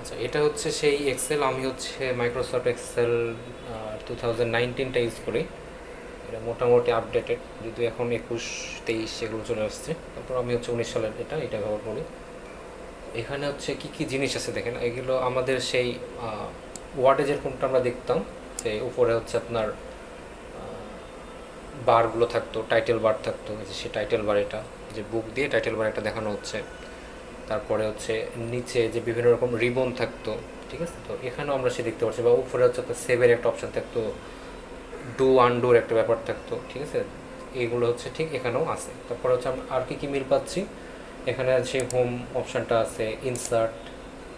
আচ্ছা, এটা হচ্ছে সেই এক্সেল। আমি হচ্ছে মাইক্রোসফট এক্সেল 2019টা ইউজ করি। এটা মোটামুটি আপডেটেড, যদিও এখন 21-23 এগুলো চলে আসছে। তারপর আমি হচ্ছে 19 সালের এটা ব্যবহার করি। এখানে হচ্ছে কি কি জিনিস আছে দেখেন, এগুলো আমাদের সেই ওয়ার্ডে যেরকমটা আমরা দেখতাম, যে উপরে হচ্ছে আপনার বারগুলো থাকতো, টাইটেল বার থাকতো, যে সে টাইটেল বার, এটা যে বুক দিয়ে টাইটেল বার এটা দেখানো হচ্ছে। তারপরে হচ্ছে নিচে যে বিভিন্ন রকম রিবন থাকতো, ঠিক আছে। তো এখানেও আমরা সে দেখতে পাচ্ছি, বা উপরে হচ্ছে আপনার সেভের একটা অপশান থাকতো, ডু আনডুর একটা ব্যাপার থাকতো, ঠিক আছে। এইগুলো হচ্ছে ঠিক এখানেও আছে। তারপরে হচ্ছে আমরা আর কি কি মিল পাচ্ছি, এখানে সেই হোম অপশানটা আছে, ইনসার্ট,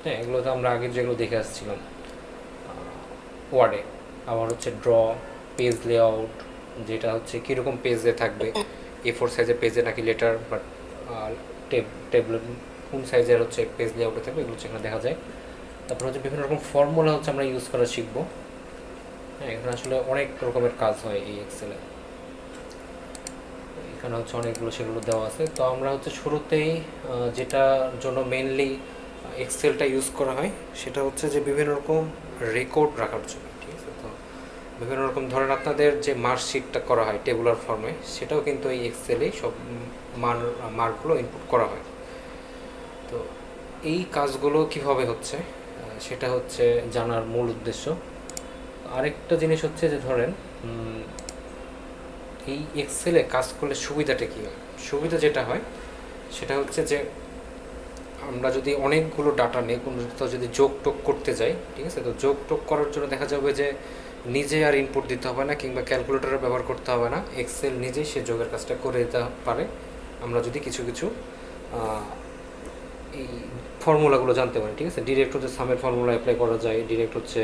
হ্যাঁ, এগুলো তো আমরা আগে যেগুলো দেখে আসছিলাম ওয়ার্ডে। আবার হচ্ছে ড্র, পেজ লেআউট, যেটা হচ্ছে কীরকম পেজে থাকবে, A4 সাইজের পেজে নাকি লেটার বা টেবল, কোন সাইজের হচ্ছে পেজ লেআউটে থাকবে, এগুলো হচ্ছে এখানে দেখা যায়। তারপর হচ্ছে বিভিন্ন রকম ফর্মুলা হচ্ছে আমরা ইউজ করা শিখবো। হ্যাঁ, এখানে আসলে অনেক রকমের কাজ হয় এই এক্সেলে। এখানে হচ্ছে অনেকগুলো সেগুলো দেওয়া আছে। তো আমরা হচ্ছে শুরুতেই যেটার জন্য মেনলি এক্সেলটা ইউজ করা হয়, সেটা হচ্ছে যে বিভিন্ন রকম রেকর্ড রাখার জন্য, ঠিক আছে। তো বিভিন্ন রকম ধরেন আপনাদের যে মার্কশিটটা করা হয় টেবুলার ফর্মে, সেটাও কিন্তু এই এক্সেলেই সব মার্কগুলো ইনপুট করা হয়। তো এই কাজগুলো কিভাবে হচ্ছে সেটা হচ্ছে জানার মূল উদ্দেশ্য। আরেকটা জিনিস হচ্ছে যে ধরেন এই এক্সেলে কাজ করলে সুবিধাটা কী হয়। সুবিধা যেটা হয় সেটা হচ্ছে যে আমরা যদি অনেকগুলো ডাটা নিয়ে কোনো যদি যোগ টোগ করতে যাই, ঠিক আছে, তো যোগ টোগ করার জন্য দেখা যাবে যে নিজে আর ইনপুট দিতে হবে না, কিংবা ক্যালকুলেটরের ব্যবহার করতে হবে না, এক্সেল নিজেই সে যোগের কাজটা করে দিতে পারে। আমরা যদি কিছু কিছু এই ফর্মুলাগুলো জানতে পারি, ঠিক আছে। ডিরেক্ট হচ্ছে সামের ফর্মুলা অ্যাপ্লাই করা যায়, ডিরেক্ট হচ্ছে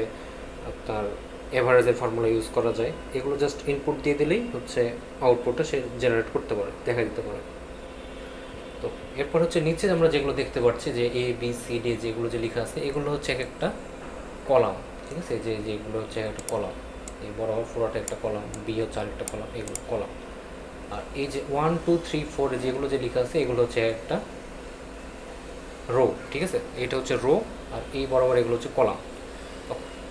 আপনার এভারেজের ফর্মুলা ইউজ করা যায়। এগুলো জাস্ট ইনপুট দিয়ে দিলেই হচ্ছে আউটপুটটা সে জেনারেট করতে পারে, দেখা দিতে পারে। তো এরপর হচ্ছে নিচে আমরা যেগুলো দেখতে পাচ্ছি, যে A B C D যেগুলো যে লেখা আছে, এগুলো হচ্ছে এক একটা কলাম, ঠিক আছে। যেগুলো হচ্ছে একটা কলাম, এই বরাবর পুরোটা একটা কলাম, বি হচ্ছে আরেকটা কলাম, এগুলো কলাম। আর এই যে 1 2 3 4 যেগুলো যে লেখা আছে, এগুলো হচ্ছে একটা রো, ঠিক আছে। এটা হচ্ছে রো, আর এই বরাবর এগুলো হচ্ছে কলাম।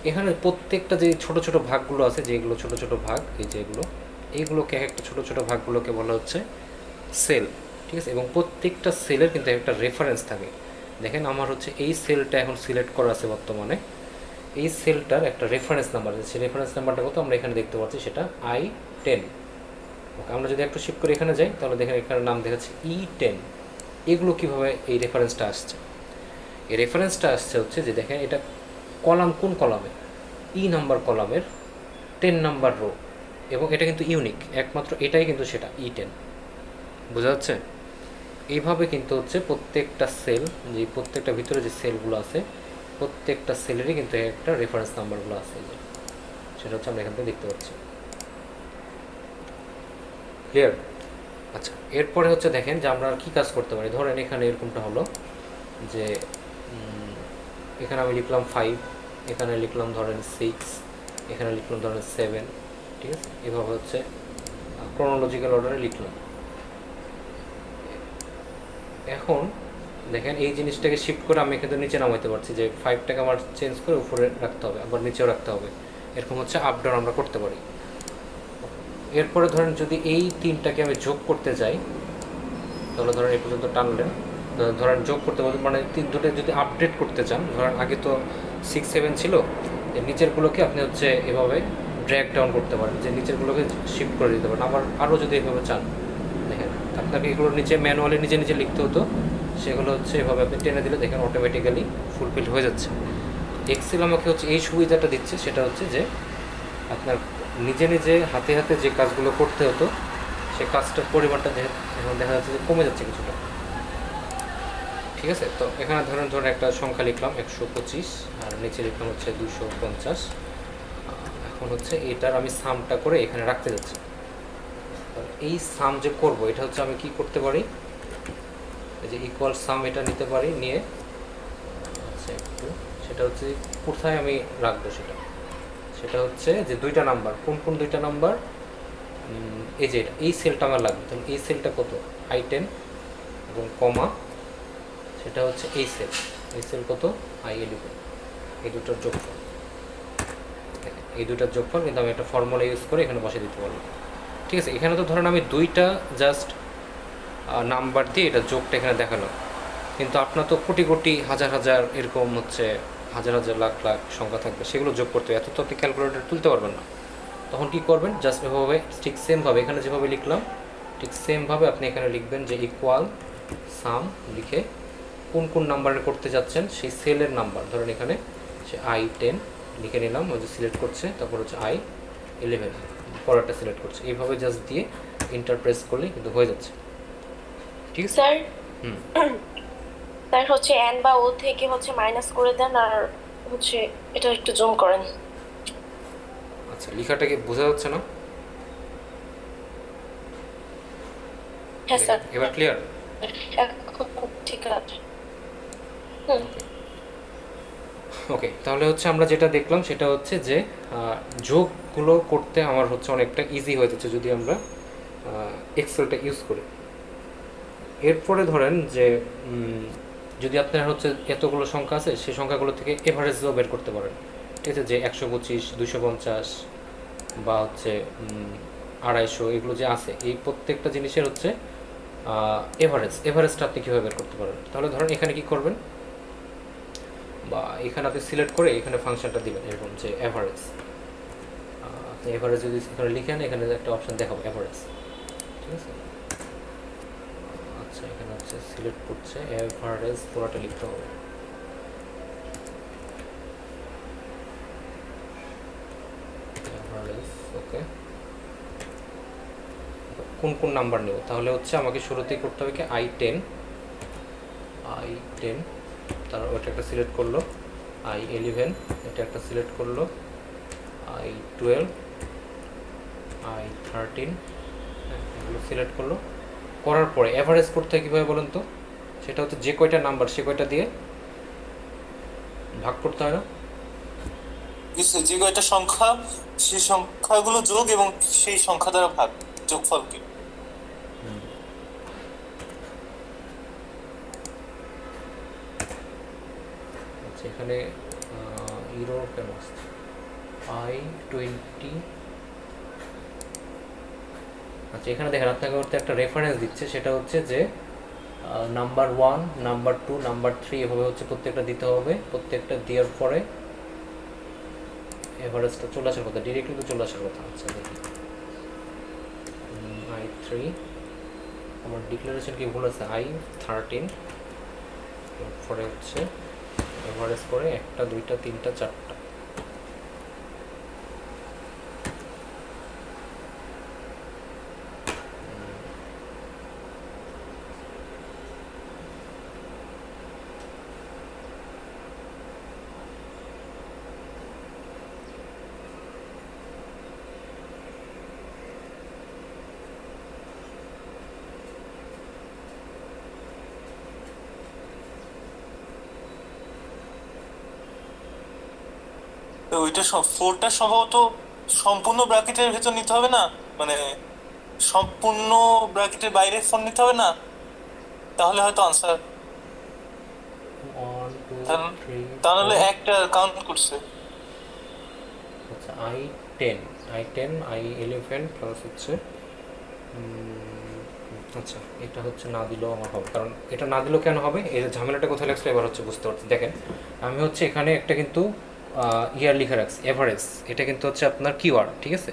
এখানে প্রত্যেকটা যে ছোট ছোট ভাগগুলো আছে, যেগুলো ছোট ছোট ভাগ, এই যেগুলো, এইগুলোকে একটা ছোট ছোট ভাগগুলোকে বলা হচ্ছে সেল, ঠিক আছে। এবং প্রত্যেকটা সেলের কিন্তু একটা রেফারেন্স থাকে। দেখেন আমার হচ্ছে এই সেলটা এখন সিলেক্ট করা আছে বর্তমানে, এই সেলটার একটা রেফারেন্স নাম্বার আছে। সেই রেফারেন্স নাম্বারটা কত আমরা এখানে দেখতে পাচ্ছি, সেটা I10। ওকে, আমরা যদি একটু শিফট করে এখানে যাই, তাহলে দেখেন এখানে নাম দেখাচ্ছে E10। এগুলো কীভাবে এই রেফারেন্সটা আসছে, এই রেফারেন্সটা আসছে হচ্ছে যে দেখেন এটা কলাম, কোন কলামে, নাম্বার কলামের 10 নাম্বার রো, এবং এটা কিন্তু ইউনিক, একমাত্র এটাই কিন্তু সেটা E10। বোঝা যাচ্ছে? এইভাবে কিন্তু হচ্ছে প্রত্যেকটা সেল, যে প্রত্যেকটা ভিতরে যে সেলগুলো আছে, প্রত্যেকটা সেলেরই কিন্তু একটা রেফারেন্স নাম্বারগুলো আছে, যে সেটা হচ্ছে আমরা এখান থেকে দেখতে পাচ্ছি। ক্লিয়ার? আচ্ছা, এরপরে হচ্ছে দেখেন যে আমরা আর কী কাজ করতে পারি। ধরেন এখানে এরকমটা হলো যে এখানে আমি লিখলাম 5, এখানে লিখলাম ধরেন 6, এখানে লিখলাম ধরেন 7, ঠিক আছে। এভাবে হচ্ছে ক্রোনোলজিক্যাল অর্ডারে লিখলাম। এখন দেখেন এই জিনিসটাকে শিফট করে আমি এখানে নিচে নামাইতে পারছি, যে 5টাকে আমার চেঞ্জ করে উপরে রাখতে হবে, আবার নিচেও রাখতে হবে। এরকম হচ্ছে আপ ডাউন আমরা করতে পারি। এরপরে ধরেন যদি এই 3টাকে আমি যোগ করতে যাই, তাহলে ধরেন এই পর্যন্ত টানলেন, ধরেন যোগ করতে পারবেন, মানে দুটো যদি আপডেট করতে চান, ধরেন আগে তো 6 7 ছিল, এর নিচেরগুলোকে আপনি হচ্ছে এভাবে ড্র্যাগ ডাউন করতে পারেন, যে নিচেরগুলোকে শিফট করে দিতে পারেন। আবার আরও যদি এভাবে চান, দেখেন আপনাকে এগুলো নিচে ম্যানুয়ালি নিজে নিজে লিখতে হতো, সেগুলো হচ্ছে এভাবে আপনি টেনে দিলে দেখেন অটোমেটিক্যালি ফুলফিল হয়ে যাচ্ছে। এক্সেল আমাকে হচ্ছে এই সুবিধাটা দিচ্ছে, সেটা হচ্ছে যে আপনার নিজে নিজে হাতে হাতে যে কাজগুলো করতে হতো, সে কাজটার পরিমাণটা এখন দেখা যাচ্ছে যে কমে যাচ্ছে কিছুটা, ঠিক আছে। তো এখানে ধরেন একটা সংখ্যা লিখলাম 125, আর নিচে লিখলাম হচ্ছে 250। এখন হচ্ছে এটার আমি সামটা করে এখানে রাখতে যাচ্ছি। এই সাম যে করব, এটা হচ্ছে আমি কি করতে পারি, এই যে ইকুয়াল সাম এটা নিতে পারি, নিয়ে আচ্ছা একটু, সেটা হচ্ছে কোথায় আমি রাখবো, সেটা হচ্ছে যে দুইটা নাম্বার, কোন কোন দুইটা নাম্বার, এই যে এটা, এই সেলটা আমার লাগবে। তাহলে এই সেলটা কত, I10 এবং কমা সেটা হচ্ছে এই সেল কত i11, এই দুটোর যোগফল। এই দুটার যোগফল কিন্তু আমি একটা ফর্মুলা ইউজ করে এখানে বসে দিতে পারবো। ঠিক আছে, এখানে তো ধরেন আমি দুইটা জাস্ট নাম্বার দিয়ে এটা যোগটা এখানে দেখালাম, কিন্তু আপনার তো কোটি কোটি হাজার হাজার এরকম হচ্ছে হাজার হাজার লাখ লাখ সংখ্যা থাকবে, সেগুলো যোগ করতে হবে, এত তো আপনি ক্যালকুলেটর তুলতে পারবেন না। তখন কী করবেন, জাস্ট এভাবে ঠিক সেমভাবে এখানে যেভাবে লিখলাম ঠিক সেমভাবে আপনি এখানে লিখবেন যে ইকুয়াল সাম লিখে কোন কোন নাম্বারে করতে যাচ্ছেন সেই সেলের নাম্বার, ধরেন এখানে সে i10 লিখে নিলাম, ওই যে সিলেক্ট করছে, তারপর হচ্ছে i11 পরেরটা সিলেক্ট করছে, এইভাবে জাস্ট দিয়ে ইন্টার প্রেস করলেই কিন্তু হয়ে যাচ্ছে। ঠিক আছে স্যার, হুম স্যার হচ্ছে এন বা ও থেকে হচ্ছে মাইনাস করে দেন আর হচ্ছে এটা একটু জুম করেন। আচ্ছা, লেখাটা কি বোঝা যাচ্ছে না? হ্যাঁ স্যার, এবার ক্লিয়ার? এখন ঠিক আছে। হুম। ওকে, তাহলে হচ্ছে আমরা যেটা দেখলাম সেটা হচ্ছে যে যোগগুলো করতে আমার হচ্ছে অনেকটা ইজি হয়ে যাচ্ছে যদি আমরা এক্সেলটা ইউজ করি। এরপরে ধরেন যে যদি আপনার হচ্ছে এতগুলো সংখ্যা আছে, সেই সংখ্যাগুলো থেকে এভারেজও বের করতে পারেন। ঠিক আছে, যে 125, 250 বা হচ্ছে 250, এগুলো যে আছে এই প্রত্যেকটা জিনিসের হচ্ছে এভারেজটা আপনি কীভাবে বের করতে পারেন। তাহলে ধরেন এখানে কি করবেন, বা এখানে আপনি সিলেক্ট করে এখানে ফাংশনটা দিবেন এরকম যে অ্যাভারেজ। আপনি অ্যাভারেজ যদি এখানে লিখেন, এখানে একটা অপশান দেখাবো অ্যাভারেজ। ঠিক আছে, আচ্ছা এখানে হচ্ছে সিলেক্ট করছে অ্যাভারেজ, পুরোটা লিখতে হবে। অ্যাভারেজ, ওকে। কোন কোন নাম্বার নেব, তাহলে হচ্ছে আমাকে শুরুতেই করতে হবে কি i10, তার ওটা একটা সিলেক্ট করলো, i11 এটা একটা সিলেক্ট করলো, i12, i13, এগুলো সিলেক্ট করলো। করার পরে অ্যাভারেজ করতে হয় কীভাবে বলেন তো, সেটা হচ্ছে যে কয়টা নাম্বার সে কয়টা দিয়ে ভাগ করতে হয় না? যে কয়টা সংখ্যা সেই সংখ্যাগুলো যোগ এবং সেই সংখ্যা দ্বারা ভাগ, যোগফল কি। আচ্ছা, এখানে ইরো কেন আসছে, i20। আচ্ছা, এখানে দেখেন আপনাকে করতে একটা রেফারেন্স দিচ্ছে, সেটা হচ্ছে যে নাম্বার 1, নাম্বার 2, নাম্বার 3 এভাবে হচ্ছে প্রত্যেকটা দিতে হবে। প্রত্যেকটা দেওয়ার পরে এভারেজটা চলে আসার কথা, ডিরেক্টলি তো চলে আসার কথা। আচ্ছা দেখি, i3, আমার ডিক্লারেশন কি ভুল আছে, i13, পরে হচ্ছে এভারেজ করে 1টা 2টা 3টা 4টা। তো ওইটা ফোরটা সম্ভবত সম্পূর্ণ ব্র্যাকেটের ভেতর নিতে হবে না, মানে সম্পূর্ণ ব্র্যাকেটের বাইরে ফোন নিতে হবে না, তাহলে হয়তো আনসার। 1 2 3 তাহলে 4। একটা কাউন্ট করছে। আচ্ছা, i11 প্লাস হচ্ছে আচ্ছা, এটা হচ্ছে না দিলেও আমার হবে, কারণ এটা না দিলেও কেন হবে, এর ঝামেলাটা কোথায় লাগছে এবার হচ্ছে বুঝতে পারছি। দেখেন, আমি হচ্ছে এখানে একটা কিন্তু ইয়ার লিখে রাখছি এভারেজ, এটা কিন্তু হচ্ছে আপনার কিওয়ার্ড। ঠিক আছে,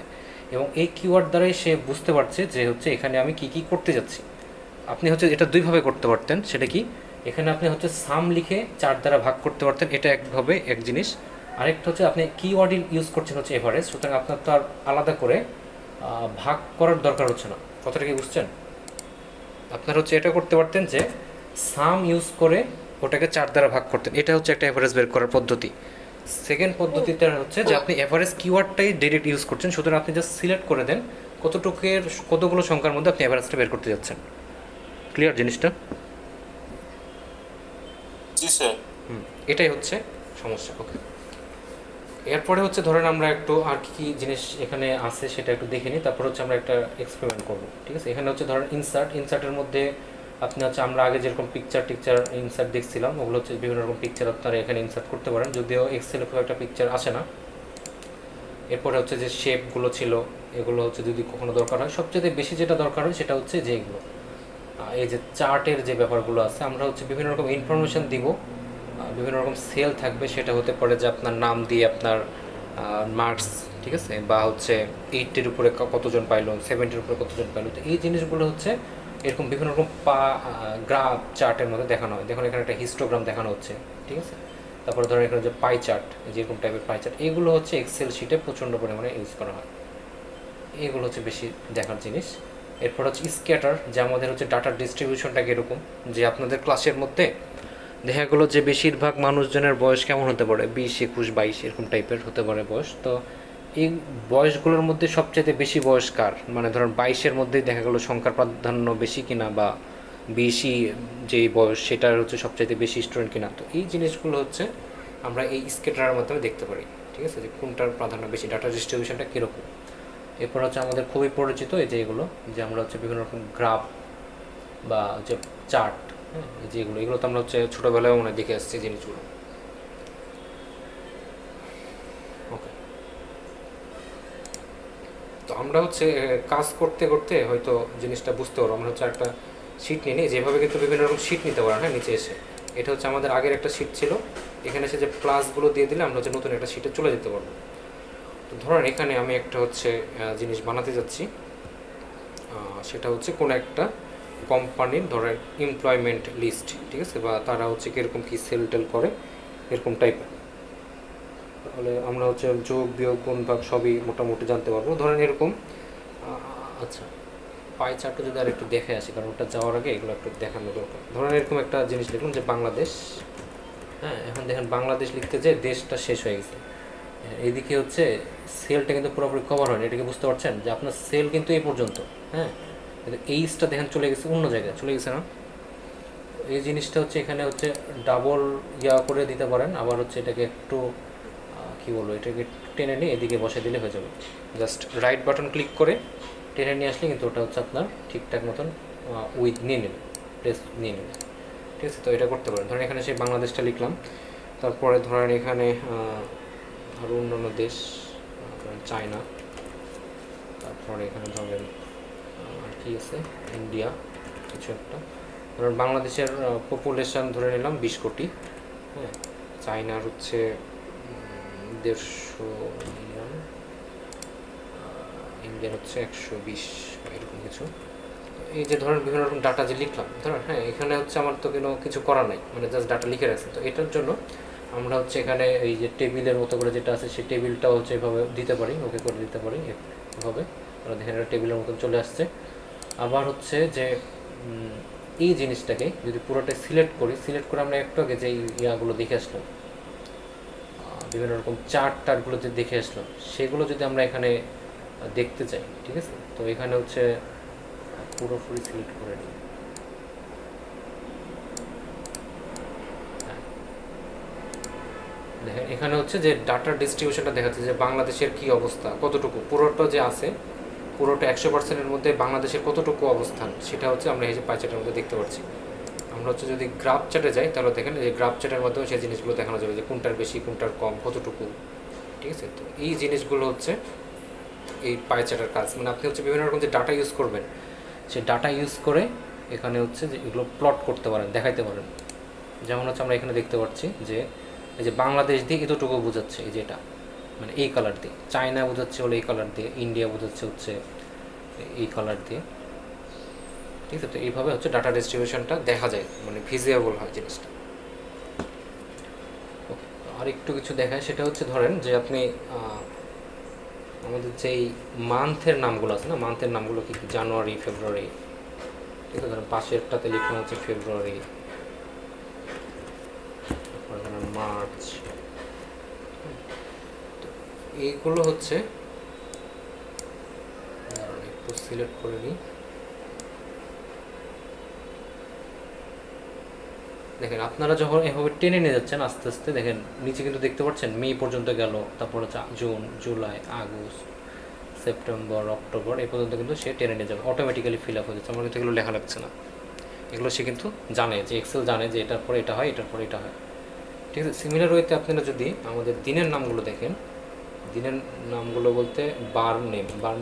এবং এই কিওয়ার্ড দ্বারাই সে বুঝতে পারছে যে হচ্ছে এখানে আমি কি কি করতে যাচ্ছি। আপনি হচ্ছে এটা দুইভাবে করতে পারতেন, সেটা কি, এখানে আপনি হচ্ছে সাম লিখে 4 দ্বারা ভাগ করতে পারতেন, এটা একভাবে এক জিনিস। আরেকটা হচ্ছে আপনি কিওয়ার্ড ইউজ করছেন হচ্ছে এভারেজ, সুতরাং আপনার তো আর আলাদা করে ভাগ করার দরকার হচ্ছে না। কথাটা কি বুঝছেন? আপনার হচ্ছে এটা করতে পারতেন যে সাম ইউজ করে ওটাকে 4 দ্বারা ভাগ করতেন, এটা হচ্ছে একটা এভারেজ বের করার পদ্ধতি। সেকেন্ড পদ্ধতিটা হচ্ছে যে আপনি এভারেজ কিওয়ার্ডটাই ডাইরেক্ট ইউজ করছেন, সুতরাং আপনি জাস্ট সিলেক্ট করে দেন কতগুলো সংখ্যার মধ্যে আপনি এভারেজটা বের করতে যাচ্ছেন। ক্লিয়ার জিনিসটা? জি স্যার। এটাই হচ্ছে সমস্যা। ওকে, এরপরে হচ্ছে ধরেন আমরা একটু আর কি কি জিনিস এখানে আছে সেটা একটু দেখে নিই, তারপর হচ্ছে আমরা একটা এক্সপেরিমেন্ট করব। ঠিক আছে, এখানে হচ্ছে ধরেন ইনসার্টের মধ্যে আপনি হচ্ছে আমরা আগে যেরকম টিকচার ইনসার্ট দেখছিলাম, ওগুলো হচ্ছে বিভিন্ন রকম পিকচার আপনারা এখানে ইনসার্ট করতে পারেন, যদিও এক্সেলে খুব একটা পিকচার আসে না। এরপরে হচ্ছে যে শেপগুলো ছিল, এগুলো হচ্ছে যদি কখনো দরকার হয়, সবচেয়ে বেশি যেটা দরকার হয় সেটা হচ্ছে যে এগুলো এই যে চার্টের যে ব্যাপারগুলো আছে, আমরা হচ্ছে বিভিন্ন রকম ইনফরমেশন দিব, বিভিন্ন রকম সেল থাকবে, সেটা হতে পারে যে আপনার নাম দিয়ে আপনার মার্কস, ঠিক আছে, বা হচ্ছে 80-এর উপরে কতজন পাইলো, 70-এর উপরে কতজন পাইলো। তো এই জিনিসগুলো হচ্ছে এরকম বিভিন্ন রকম গ্রাফ চার্টের মধ্যে দেখানো হয়। দেখুন এখানে একটা হিস্টোগ্রাম দেখানো হচ্ছে, ঠিক আছে। তারপরে ধরুন এখানে যে পাই চার্ট, যেরকম টাইপের পাই চার্ট, এগুলো হচ্ছে এক্সেল শিটে প্রচণ্ড পরিমাণে ইউজ করা হয়, এগুলো হচ্ছে বেশি দেখার জিনিস। এরপর হচ্ছে স্ক্যাটার, যে আমাদের হচ্ছে ডাটার ডিস্ট্রিবিউশনটা কীরকম, যে আপনাদের ক্লাসের মধ্যে দেখা গেলো যে বেশিরভাগ মানুষজনের বয়স কেমন হতে পারে, 20, 21, 22 এরকম টাইপের হতে পারে বয়স। তো এই বয়সগুলোর মধ্যে সবচেয়ে বেশি বয়স কার, মানে ধরুন 22-এর মধ্যেই দেখা গেলো সংখ্যার প্রাধান্য বেশি কিনা, বা 20 যেই বয়স সেটার হচ্ছে সবচাইতে বেশি স্টুডেন্ট কিনা। তো এই জিনিসগুলো হচ্ছে আমরা এই স্ক্যাটারের মাধ্যমে দেখতে পারি, ঠিক আছে, যে কোনটার প্রাধান্য বেশি, ডাটা ডিস্ট্রিবিউশনটা কীরকম। এরপর হচ্ছে আমাদের খুবই পরিচিত এই যে এগুলো, যে আমরা হচ্ছে বিভিন্ন রকম গ্রাফ বা হচ্ছে চার্ট, হ্যাঁ, এই যে এগুলো তো আমরা হচ্ছে ছোটোবেলায় মনে দেখে আসছি জিনিসগুলো। ওকে, তো আমরা হচ্ছে কাজ করতে করতে হয়তো জিনিসটা বুঝতে পারবো। আমরা হচ্ছে একটা শিট নিয়ে নিই, যেভাবে কিন্তু বিভিন্ন রকম শিট নিতে পারেন, হ্যাঁ, নিচে এসে। এটা হচ্ছে আমাদের আগের একটা শিট ছিল, এখানে এসে যে প্লাসগুলো দিয়ে দিলে আমরা হচ্ছে নতুন একটা শিটে চলে যেতে পারবো। তো ধরেন এখানে আমি একটা হচ্ছে জিনিস বানাতে যাচ্ছি, সেটা হচ্ছে কোনো একটা কোম্পানির ধরেন এমপ্লয়মেন্ট লিস্ট, ঠিক আছে, বা তারা হচ্ছে কীরকম কী সেল টেল করে এরকম টাইপের। তাহলে আমরা হচ্ছে যোগ বিয়োগ গুণ ভাগ সবই মোটামুটি জানতে পারবো। ধরেন এরকম আচ্ছা, পাই চার্টটা যদি আর একটু দেখে আসি, কারণ ওটা যাওয়ার আগে এগুলো একটু দেখানো দরকার। ধরেন এরকম একটা জিনিস লিখলাম যে বাংলাদেশ, হ্যাঁ, এখন দেখেন বাংলাদেশ লিখতে যে দেশটা শেষ হয়ে গেছে, এইদিকে হচ্ছে সেলটা কিন্তু পুরোপুরি কভার হয়নি। এটাকে বুঝতে পারছেন যে আপনার সেল কিন্তু এই পর্যন্ত, হ্যাঁ, কিন্তু এইচটা দেখেন চলে গেছে অন্য জায়গায়, চলে গেছে না। এই জিনিসটা হচ্ছে এখানে হচ্ছে ডাবল করে দিতে পারেন, আবার হচ্ছে এটাকে একটু কী বলবো, এটাকে টেনে নিয়ে এদিকে বসে দিলে হয়ে যাবে। জাস্ট রাইট বাটন ক্লিক করে টেনে নিয়ে আসলে কিন্তু ওটা হচ্ছে আপনার ঠিকঠাক মতন উইথ নিয়ে নেবে, প্লেস নিয়ে নেবে, ঠিক আছে। তো এটা করতে পারেন। ধরেন এখানে সেই বাংলাদেশটা লিখলাম, তারপরে ধরেন এখানে আরও অন্যান্য দেশ, ধরেন চায়না, তারপরে এখানে ধরেন আর কি আছে, ইন্ডিয়া, কিছু একটা। ধরেন বাংলাদেশের পপুলেশন ধরে নিলাম 20 কোটি, হ্যাঁ, চায়নার হচ্ছে 150 মিলিয়ন, ইন্ডিয়ার হচ্ছে 120 এরকম কিছু। এই যে ধরেন বিভিন্ন রকম ডাটা যে লিখলাম, ধরেন, হ্যাঁ, এখানে হচ্ছে আমার তো কিছু করার নাই, মানে জাস্ট ডাটা লিখে রাখছি। তো এটার জন্য আমরা হচ্ছে এখানে এই যে টেবিলের মতো করে যেটা আছে সেই টেবিলটাও হচ্ছে এভাবে দিতে পারি, ওকে করে দিতে পারি এভাবে। আমরা দেখেন এটা টেবিলের মতন চলে আসছে। আবার হচ্ছে যে এই জিনিসটাকে যদি পুরোটাই সিলেক্ট করে আমরা একটু আগে যে ইয়াগুলো দেখে আসলাম, বিভিন্ন রকম চার্টগুলো যে দেখে আসলাম, সেগুলো যদি আমরা এখানে দেখতে চাই, ঠিক আছে, তো এখানে হচ্ছে পুরোপুরি সিলেক্ট করে নিই। দেখেন এখানে হচ্ছে যে ডাটার ডিস্ট্রিবিউশনটা দেখাচ্ছে যে বাংলাদেশের কি অবস্থা, কতটুকু, পুরোটা যে আছে পুরোটা 100%-এর মধ্যে বাংলাদেশের কতটুকু অবস্থান, সেটা হচ্ছে আমরা এই যে পাই চার্টের মধ্যে দেখতে পাচ্ছি। আমরা হচ্ছে যদি গ্রাফ চার্টে যাই, তাহলে দেখেন যে গ্রাফ চার্টের মাধ্যমে সেই জিনিসগুলো দেখানো যাবে যে কোনটার বেশি কোনটার কম কতটুকু, ঠিক আছে। তো এই জিনিসগুলো হচ্ছে এই পাই চার্টের কাজ। মানে আপনি হচ্ছে বিভিন্ন রকম যে ডাটা ইউজ করবেন, সেই ডাটা ইউজ করে এখানে হচ্ছে যে এগুলো প্লট করতে পারেন, দেখাইতে পারেন। যেমন হচ্ছে আমরা এখানে দেখতে পাচ্ছি যে এই যে বাংলাদেশ দিয়ে এতটুকু বোঝাচ্ছে, এই যে এটা মানে এই কালার দিয়ে, চায়না বোঝাচ্ছে হলো এই কালার দিয়ে, ইন্ডিয়া বোঝাচ্ছে হচ্ছে এই কালার দিয়ে, ঠিক আছে। তো এইভাবে হচ্ছে ডাটা ডিস্ট্রিবিউশনটা দেখা যায়, মানে ভিজিবল হয় জিনিসটা। ওকে, আর একটু কিছু দেখায়, সেটা হচ্ছে ধরেন যে আপনি আমাদের যেই মান্থের নামগুলো আছে না, মান্থের নামগুলো কি, জানুয়ারি, ফেব্রুয়ারি, ঠিক আছে। ধরেন পাশেরটাতে লিখলাম হচ্ছে ফেব্রুয়ারি, তারপরে ধরেন মার্চ। তো এইগুলো হচ্ছে একটু সিলেক্ট করে নিই। দেখেন আপনারা যখন এভাবে টেনে নিয়ে যাচ্ছেন আস্তে আস্তে, দেখেন নিচে কিন্তু দেখতে পাচ্ছেন মে পর্যন্ত গেল, তারপর হচ্ছে June, July, August, September, October, এই পর্যন্ত কিন্তু সে টেনে নিয়ে যাবে, অটোমেটিক্যালি ফিল আপ হয়ে যাচ্ছে, আমার কিন্তু এগুলো লেখা লাগছে না। এগুলো সে কিন্তু জানে, যে এক্সেল জানে যে এটার পরে এটা হয়, এটার পরে এটা হয়। ঠিক আছে, সিমিলার ওয়েতে আপনারা যদি আমাদের দিনের নামগুলো দেখেন, দিনের নামগুলো বলতে বার